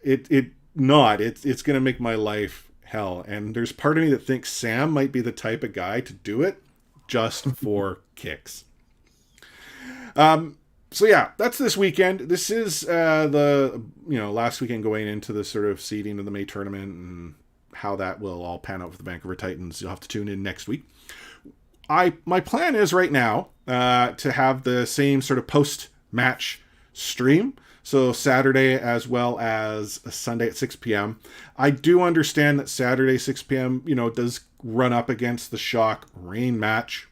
it's going to make my life hell. And there's part of me that thinks Sam might be the type of guy to do it just for kicks. So yeah, that's this weekend. This is the last weekend going into the sort of seeding of the May tournament and how that will all pan out for the Vancouver Titans. You'll have to tune in next week. My plan is right now to have the same sort of post-match stream. So Saturday as well as Sunday at 6 p.m. I do understand that Saturday 6 p.m. does run up against the Shock Rain match.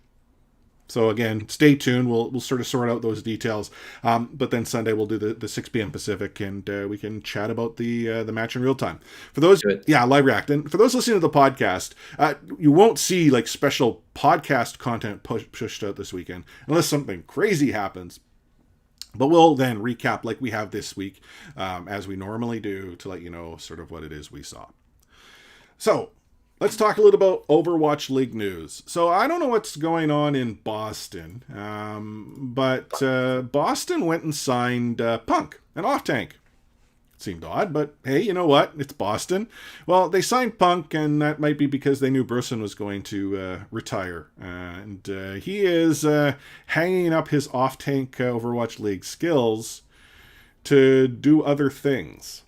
So again, stay tuned. We'll sort of sort out those details. But then Sunday we'll do the 6 p.m. Pacific, and we can chat about the match in real time. For those, live react. And for those listening to the podcast, you won't see like special podcast content pushed out this weekend unless something crazy happens. But we'll then recap like we have this week, as we normally do, to let you know sort of what it is we saw. So let's talk a little about Overwatch League news. So I don't know what's going on in Boston, but Boston went and signed Punk, an off-tank. Seemed odd, but hey, you know what? It's Boston. Well, they signed Punk, and that might be because they knew Brunson was going to retire. And he is hanging up his off-tank Overwatch League skills to do other things.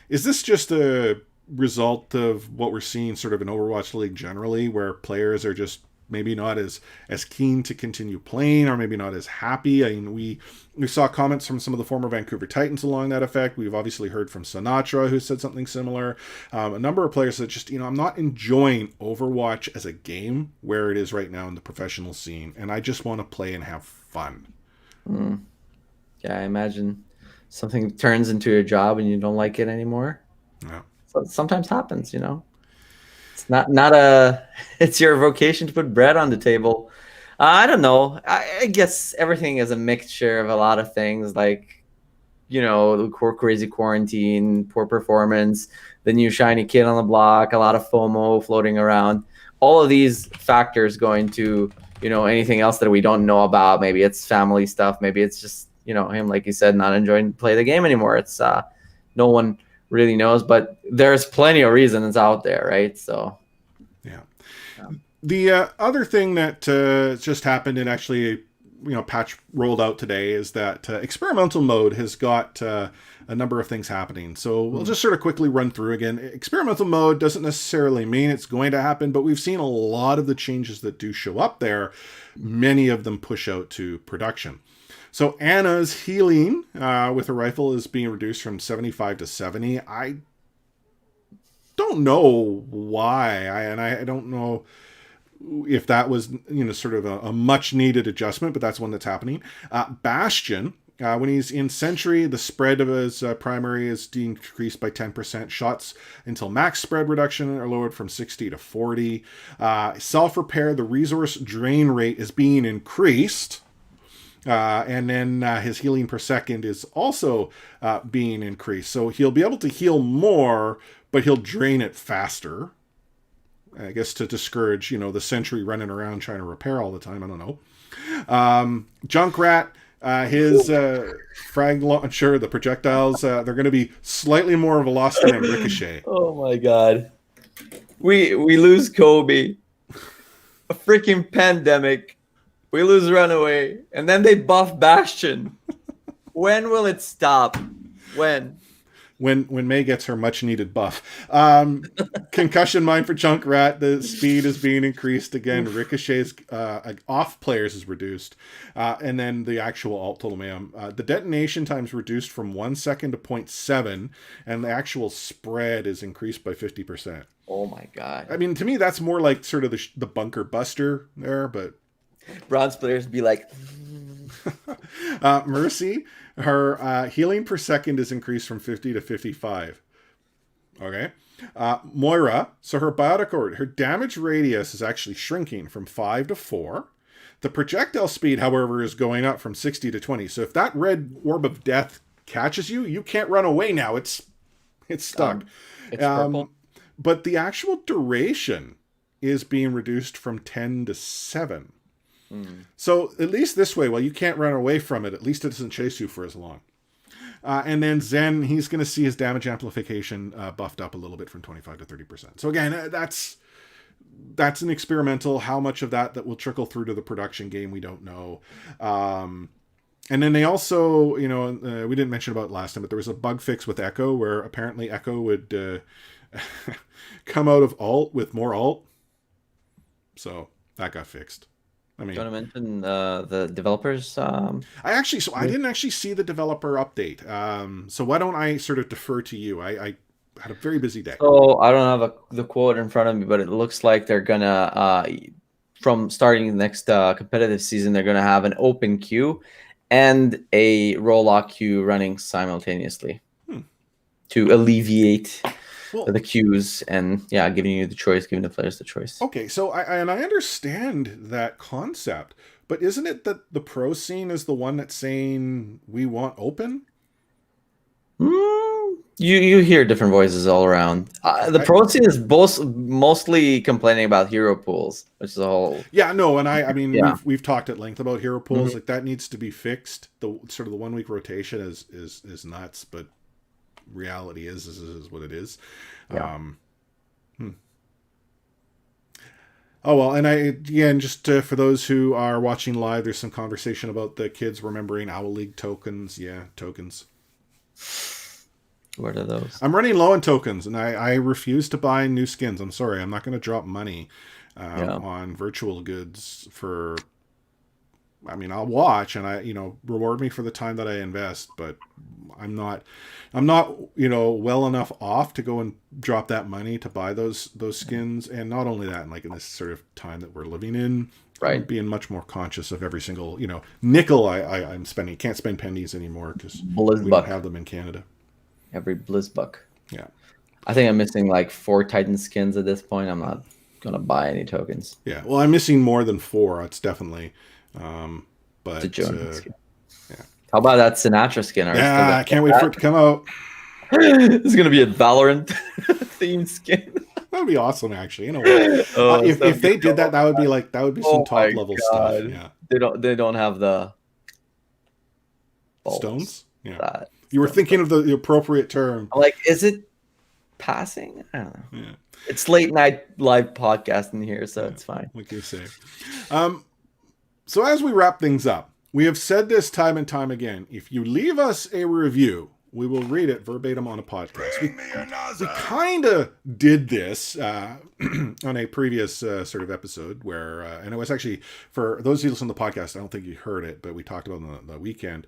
Is this just a result of what we're seeing sort of in Overwatch League generally, where players are just maybe not as keen to continue playing, or maybe not as happy? I mean, we saw comments from some of the former Vancouver Titans along that effect. We've obviously heard from Sinatra, who said something similar. A number of players that just, I'm not enjoying Overwatch as a game where it is right now in the professional scene, and I just want to play and have fun. Yeah, I imagine something turns into your job and you don't like it anymore. Yeah. So it sometimes happens, It's not it's your vocation to put bread on the table. I don't know. I guess everything is a mixture of a lot of things, like, crazy quarantine, poor performance, the new shiny kid on the block, a lot of FOMO floating around. All of these factors go into, anything else that we don't know about. Maybe it's family stuff. Maybe it's just, him, like you said, not enjoying to play the game anymore. It's no one really knows, but there's plenty of reasons out there, right? So, yeah. yeah. The other thing that just happened, and actually, patch rolled out today, is that experimental mode has got a number of things happening. So we'll just sort of quickly run through again. Experimental mode doesn't necessarily mean it's going to happen, but we've seen a lot of the changes that do show up there. Many of them push out to production. So Anna's healing with a rifle is being reduced from 75 to 70. I don't know why, I don't know if that was, sort of a much needed adjustment, but that's one that's happening. Bastion, when he's in Sentry, the spread of his primary is decreased by 10%. Shots until max spread reduction are lowered from 60 to 40. Self-repair, the resource drain rate is being increased. And then his healing per second is also being increased. So he'll be able to heal more, but he'll drain it faster. I guess to discourage, the Sentry running around trying to repair all the time. I don't know. Junkrat, his frag launcher, the projectiles, they're going to be slightly more velocity and ricochet. Oh my god. We lose Kobe. A freaking pandemic. We lose Runaway. And then they buff Bastion. When will it stop? When May gets her much needed buff. Concussion mine for Junkrat, the speed is being increased again. Ricochet's off players is reduced. And then the actual alt total mayhem. The detonation time is reduced from 1 second to 0.7, and the actual spread is increased by 50%. Oh my god. I mean, to me, that's more like sort of the bunker buster there, but bronze players be like Mercy, her healing per second is increased from 50 to 55. Okay. Moira, so her biotic order, her damage radius is actually shrinking from 5 to 4. The projectile speed, however, is going up from 60 to 20. So if that red orb of death catches you, you can't run away now. It's stuck. It's purple. But the actual duration is being reduced from 10 to 7. So at least this way, while you can't run away from it, at least it doesn't chase you for as long. And then Zen, he's going to see his damage amplification buffed up a little bit from 25 to 30%. So again, that's an experimental. How much of that will trickle through to the production game, we don't know. And then they also, we didn't mention about it last time, but there was a bug fix with Echo where apparently Echo would come out of alt with more alt. So that got fixed. I mean, do you want to mention the developers? I didn't actually see the developer update. So why don't I sort of defer to you? I had a very busy day. So I don't have the quote in front of me, but it looks like they're gonna, from starting the next competitive season, they're gonna have an open queue and a roll-lock queue running simultaneously to alleviate the queues and giving you the choice, giving the players the choice. Okay, so I understand that concept, but isn't it that the pro scene is the one that's saying we want open? You hear different voices all around. The pro scene is mostly complaining about hero pools, which is a whole. Yeah, no, and I mean we've talked at length about hero pools. Like that needs to be fixed. The sort of the 1 week rotation is nuts, but reality is what it is. Yeah. Oh well, and again, just for those who are watching live, there's some conversation about the kids remembering Owl League tokens. Yeah, tokens. What are those? I'm running low on tokens, and I refuse to buy new skins. I'm sorry, I'm not going to drop money on virtual goods for. I mean, I'll watch and reward me for the time that I invest, but I'm not, well enough off to go and drop that money to buy those skins. And not only that, in this sort of time that we're living in, right, I'm being much more conscious of every single, nickel I'm spending. Can't spend pennies anymore because we don't have them in Canada. Every Blizzbuck. Yeah. I think I'm missing 4 Titan skins at this point. I'm not gonna buy any tokens. Yeah, well, I'm missing more than 4. It's definitely, but The Jonas skin. yeah. How about that Sinatra skin? Yeah, I can't wait for it to come out. This is gonna be a Valorant themed skin. That would be awesome, actually. You know what? If they did that, that would be some top level stuff. Yeah, they don't have the stones. Yeah, that. You were thinking of the appropriate term. Like, is it passing? I don't know. Yeah. It's late night live podcasting here, so it's fine. What can you say? So as we wrap things up, we have said this time and time again. If you leave us a review, we will read it verbatim on a podcast. We kind of did this on a previous sort of episode where, and it was actually, for those of you listening to the podcast, I don't think you heard it, but we talked about it on the weekend.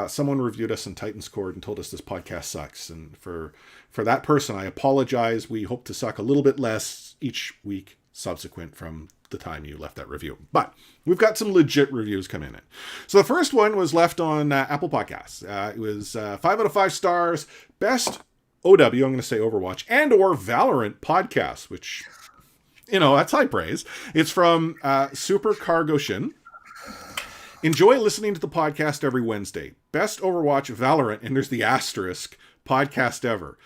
Someone reviewed us in Titans Court and told us this podcast sucks. And for that person, I apologize. We hope to suck a little bit less each week subsequent from the time you left that review. But we've got some legit reviews coming in. So the first one was left on Apple Podcasts. It was 5 out of 5 stars. Best OW, I'm going to say Overwatch, and or Valorant podcast, which, that's high praise. It's from Super Cargo Shin. Enjoy listening to the podcast every Wednesday. Best Overwatch, Valorant, and there's the asterisk, podcast ever.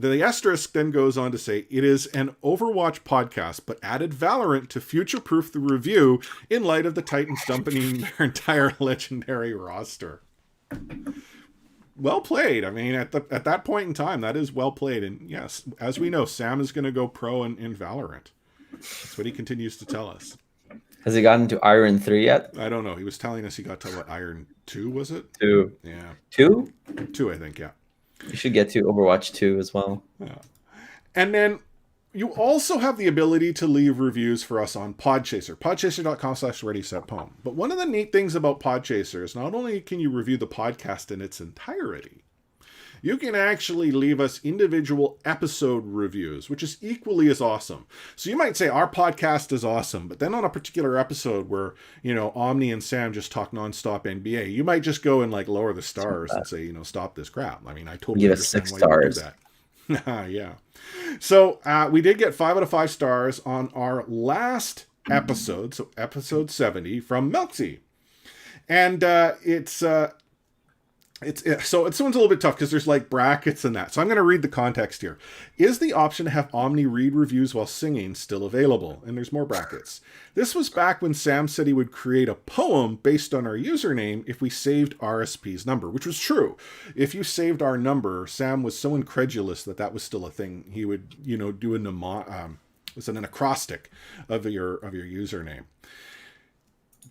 The asterisk then goes on to say, it is an Overwatch podcast, but added Valorant to future-proof the review in light of the Titans dumping their entire legendary roster. Well played. I mean, at that point in time, that is well played. And yes, as we know, Sam is going to go pro in Valorant. That's what he continues to tell us. Has he gotten to Iron 3 yet? I don't know. He was telling us he got to what, Iron 2, was it? 2. Yeah. 2? 2, I think, yeah. You should get to Overwatch 2 as well. Yeah. And then you also have the ability to leave reviews for us on Podchaser, podchaser.com/readysetpwn. But one of the neat things about Podchaser is not only can you review the podcast in its entirety, you can actually leave us individual episode reviews, which is equally as awesome. So you might say our podcast is awesome, but then on a particular episode where, Omni and Sam just talk nonstop NBA, you might just go and lower the stars and say, stop this crap. I mean, I totally give us 6 stars. You do that. Yeah. So we did get 5 out of 5 stars on our last episode, so episode 70 from Melksy. And so this one's a little bit tough because there's brackets and that. So I'm going to read the context here. Is the option to have Omni read reviews while singing still available? And there's more brackets. This was back when Sam said he would create a poem based on our username if we saved RSP's number, which was true. If you saved our number, Sam was so incredulous that was still a thing. He would, do an acrostic of your username.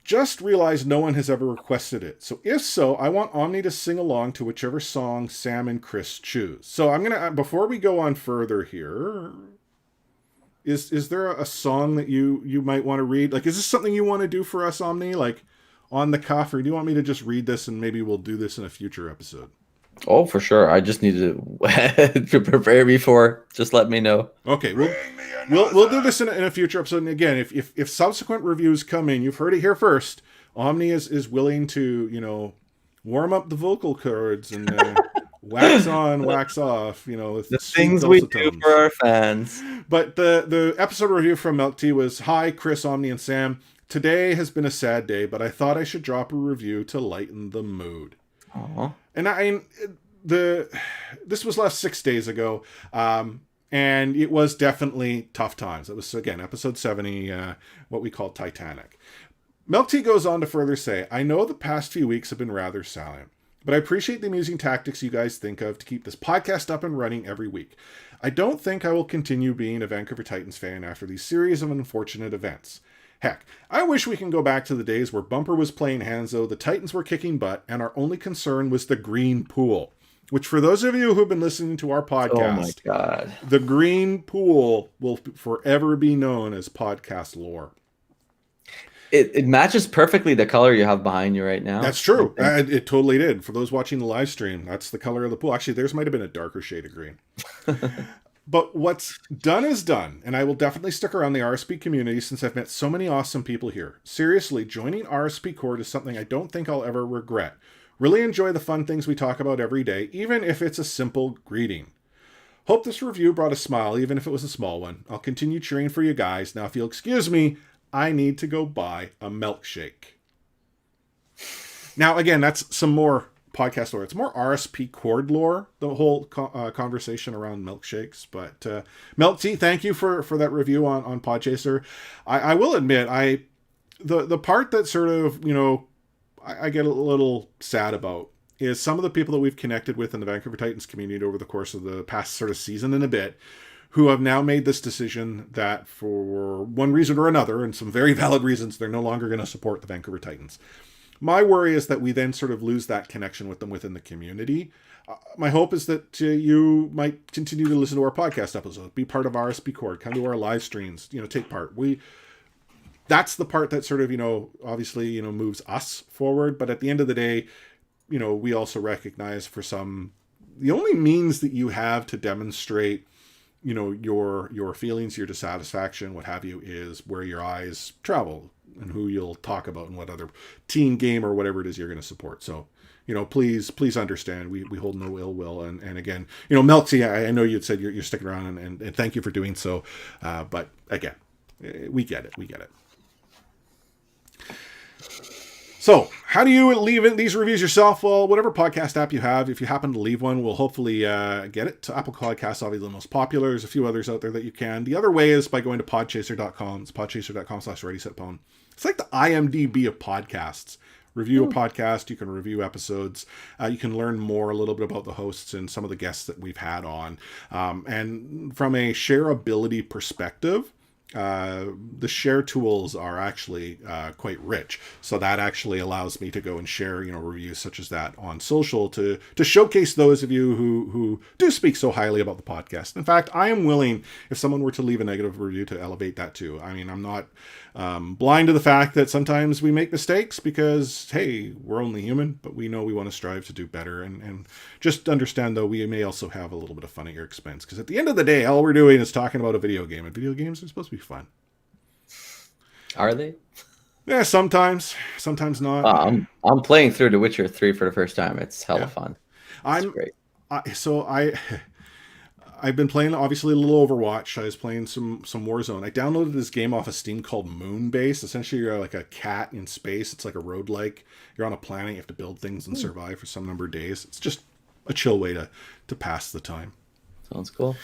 Just realized no one has ever requested it. So if so, I want Omni to sing along to whichever song Sam and Chris choose. So I'm going to, before we go on further here, is there a song that you might want to read? Is this something you want to do for us, Omni? On the cuff, or do you want me to just read this and maybe we'll do this in a future episode? Oh, for sure. I just need to prepare before. Just let me know. Okay, we'll do this in a future episode. And again, if subsequent reviews come in, you've heard it here first. Omni is willing to warm up the vocal cords and wax on, wax off. The things we do for our fans. But the episode review from Milk Tea was, "Hi, Chris, Omni, and Sam. Today has been a sad day, but I thought I should drop a review to lighten the mood." Aww. And this was left 6 days ago, and it was definitely tough times. It was, again, episode 70, what we call Titanic. Milk Tea goes on to further say, "I know the past few weeks have been rather silent, but I appreciate the amusing tactics you guys think of to keep this podcast up and running every week. I don't think I will continue being a Vancouver Titans fan after these series of unfortunate events. Heck, I wish we can go back to the days where Bumper was playing Hanzo, the Titans were kicking butt, and our only concern was the green pool." Which, for those of you who've been listening to our podcast, oh my God, the green pool will forever be known as podcast lore. It matches perfectly the color you have behind you right now. That's true. It totally did. For those watching the live stream, that's the color of the pool. Actually, theirs might have been a darker shade of green. But what's done is done, and I will definitely stick around the RSP community since I've met so many awesome people here. Seriously, joining RSP Court is something I don't think I'll ever regret. Really enjoy the fun things we talk about every day, even if it's a simple greeting. Hope this review brought a smile, even if it was a small one. I'll continue cheering for you guys. Now, if you'll excuse me, I need to go buy a milkshake. Now, again, that's some more podcast lore. It's more RSP Cord lore, the whole conversation around milkshakes. But Milk Tea, thank you for that review on Podchaser. I will admit, the part that sort of, I get a little sad about is some of the people that we've connected with in the Vancouver Titans community over the course of the past sort of season and a bit, who have now made this decision that for one reason or another, and some very valid reasons, they're no longer going to support the Vancouver Titans. My worry is that we then sort of lose that connection with them within the community. My hope is that you might continue to listen to our podcast episodes, be part of RSP Cord, come to our live streams, take part. That's the part that sort of, obviously, moves us forward. But at the end of the day, we also recognize for some, the only means that you have to demonstrate, your feelings, your dissatisfaction, what have you, is where your eyes travel and who you'll talk about and what other team, game, or whatever it is you're going to support. So, please understand, we hold no ill will. And again, Melty, I know you'd said you're sticking around and thank you for doing so. But again, we get it. So, how do you leave these reviews yourself? Well, whatever podcast app you have, if you happen to leave one, we'll hopefully get it to Apple Podcasts, obviously the most popular. There's a few others out there that you can. The other way is by going to podchaser.com. It's podchaser.com/ReadySetPwn. It's like the IMDb of podcasts. Review a podcast, you can review episodes, you can learn a little bit about the hosts and some of the guests that we've had on. And from a shareability perspective, the share tools are actually quite rich, so that actually allows me to go and share reviews such as that on social to showcase those of you who do speak so highly about the podcast. In fact, I am willing, if someone were to leave a negative review, to elevate that too. I mean, I'm not blind to the fact that sometimes we make mistakes because, hey, we're only human, but we know we want to strive to do better. And just understand, though, we may also have a little bit of fun at your expense, because at the end of the day, all we're doing is talking about a video game, and video games are supposed to be fun. Are they? Yeah, sometimes not. I'm playing through The Witcher 3 for the first time. It's hella fun. It's great. I've been playing, obviously, a little Overwatch. I was playing some Warzone. I downloaded this game off a Steam called Moonbase. Essentially, you're like a cat in space. It's like a roguelike. You're on a planet. You have to build things and survive for some number of days. It's just a chill way to pass the time. Sounds cool.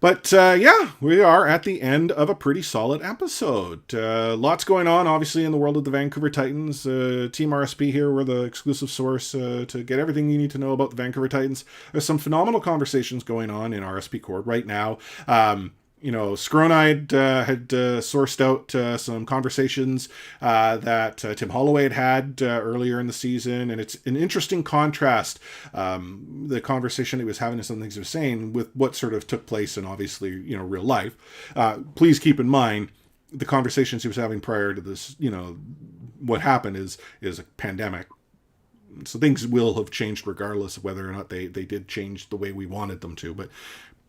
But we are at the end of a pretty solid episode. Lots going on, obviously, in the world of the Vancouver Titans. Team RSP here, we're the exclusive source to get everything you need to know about the Vancouver Titans. There's some phenomenal conversations going on in RSP Cord right now. Skronide had sourced out some conversations that Tim Holloway had earlier in the season, and it's an interesting contrast, the conversation he was having and some things he was saying with what sort of took place in, obviously, real life. Please keep in mind the conversations he was having prior to this, what happened is a pandemic. So things will have changed regardless of whether or not they did change the way we wanted them to. But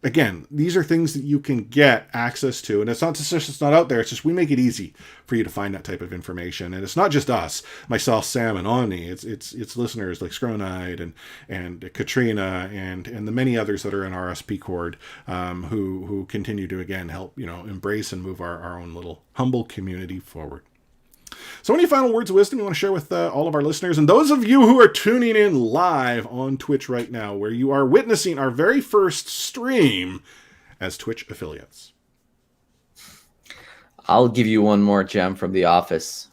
again, these are things that you can get access to, and it's not just it's not out there. It's just we make it easy for you to find that type of information, and it's not just us, myself, Sam, and Ani. It's listeners like Skronide and Katrina and the many others that are in RSP Cord who continue to again help embrace and move our own little humble community forward. So any final words of wisdom you want to share with all of our listeners, and those of you who are tuning in live on Twitch right now, where you are witnessing our very first stream as Twitch affiliates? I'll give you one more gem from The Office.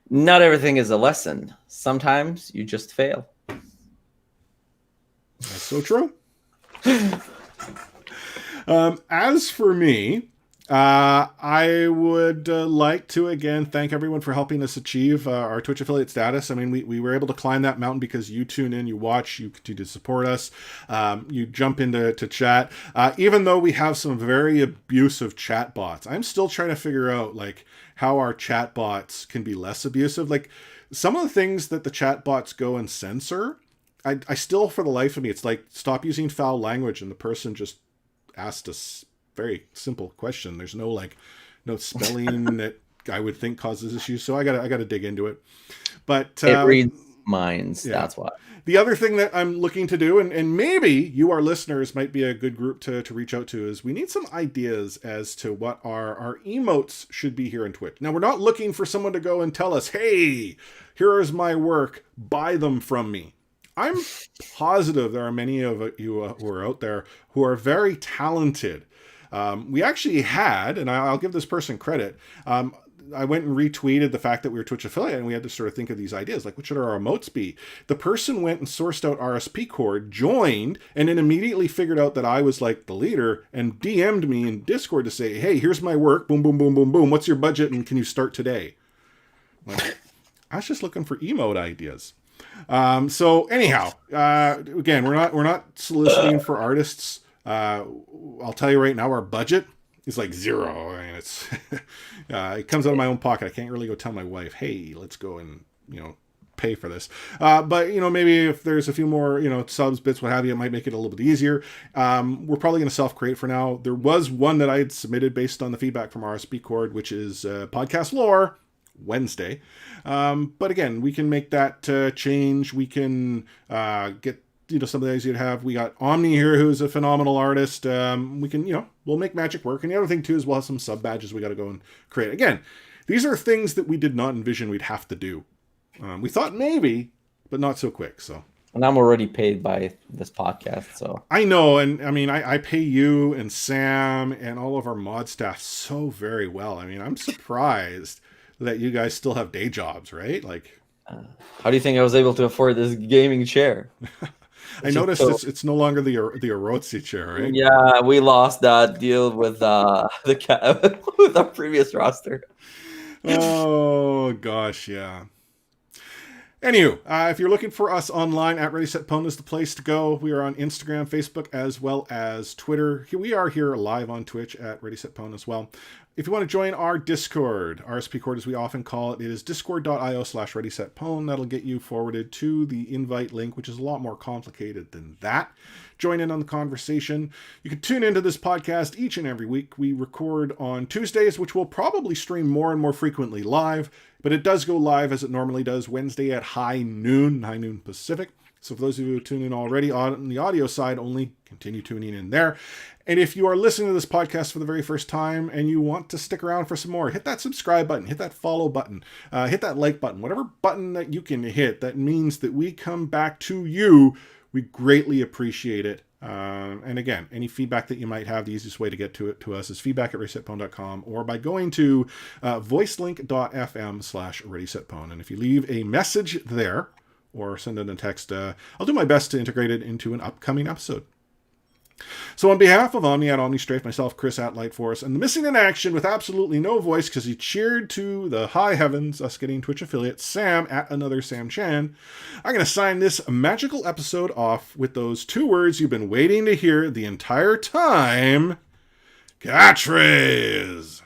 Not everything is a lesson. Sometimes you just fail. That's so true. As for me, I would like to again thank everyone for helping us achieve our Twitch affiliate status. I mean, we were able to climb that mountain because you tune in, you watch, you continue to support us, you jump into chat. Even though we have some very abusive chat bots, I'm still trying to figure out how our chat bots can be less abusive. Some of the things that the chat bots go and censor, I still, for the life of me, it's like, stop using foul language, and the person just asked us very simple question. There's no spelling that I would think causes issues. So I gotta dig into it. But it reads, minds. Yeah. That's why. The other thing that I'm looking to do, and maybe you, our listeners, might be a good group to reach out to, is we need some ideas as to what our emotes should be here in Twitch. Now, we're not looking for someone to go and tell us, hey, here is my work, buy them from me. I'm positive there are many of you who are out there who are very talented. We actually had, and I'll give this person credit, I went and retweeted the fact that we were Twitch affiliate, and we had to sort of think of these ideas, like what should our emotes be? The person went and sourced out RSP cord, joined, and then immediately figured out that I was like the leader and DM'd me in Discord to say, hey, here's my work, boom, boom, boom, boom, boom. What's your budget and can you start today? Like, I was just looking for emote ideas. So anyhow, again, we're not soliciting for artists. I'll tell you right now, our budget is like zero. I mean, it's it comes out of my own pocket. I can't really go tell my wife, hey, let's go and pay for this. But maybe if there's a few more subs, bits, what have you, it might make it a little bit easier. We're probably going to self-create for now. There was one that I had submitted based on the feedback from RSP Cord, which is podcast lore Wednesday. But again, we can make that change. We can get some of the ideas you'd have. We got Omni here, who's a phenomenal artist. We can, we'll make magic work. And the other thing too is we'll have some sub badges we got to go and create. Again, these are things that we did not envision we'd have to do. We thought maybe, but not so quick. So. And I'm already paid by this podcast, so. I know, and I mean, I pay you and Sam and all of our mod staff so very well. I mean, I'm surprised that you guys still have day jobs, right? Like, how do you think I was able to afford this gaming chair? I noticed it's no longer the Orozzi chair, right? Yeah, we lost that deal with with our previous roster. Oh gosh, yeah. Anywho, if you're looking for us online, at Ready Set Pwn is the place to go. We are on Instagram, Facebook, as well as Twitter. We are here live on Twitch at Ready Set Pwn as well. If you want to join our Discord, RSP Cord as we often call it, it is discord.io/ReadySetPwn. That'll get you forwarded to the invite link, which is a lot more complicated than that. Join in on the conversation. You can tune into this podcast each and every week. We record on Tuesdays, which will probably stream more and more frequently live, but it does go live as it normally does Wednesday at high noon Pacific. So for those of you who tune in already on the audio side only, continue tuning in there. And if you are listening to this podcast for the very first time and you want to stick around for some more, hit that subscribe button, hit that follow button, hit that like button, whatever button that you can hit. That means that we come back to you. We greatly appreciate it. And again, any feedback that you might have, the easiest way to get to us is feedback@readysetpwn.com or by going to voicelink.fm/readysetpwn. And if you leave a message there or send in a text, I'll do my best to integrate it into an upcoming episode. So on behalf of Omni at OmniStrafe, myself, Chris at Lightforce, and the missing in action with absolutely no voice because he cheered to the high heavens, us getting Twitch affiliate, Sam at another Sam Chan, I'm going to sign this magical episode off with those two words you've been waiting to hear the entire time. Catchphrase!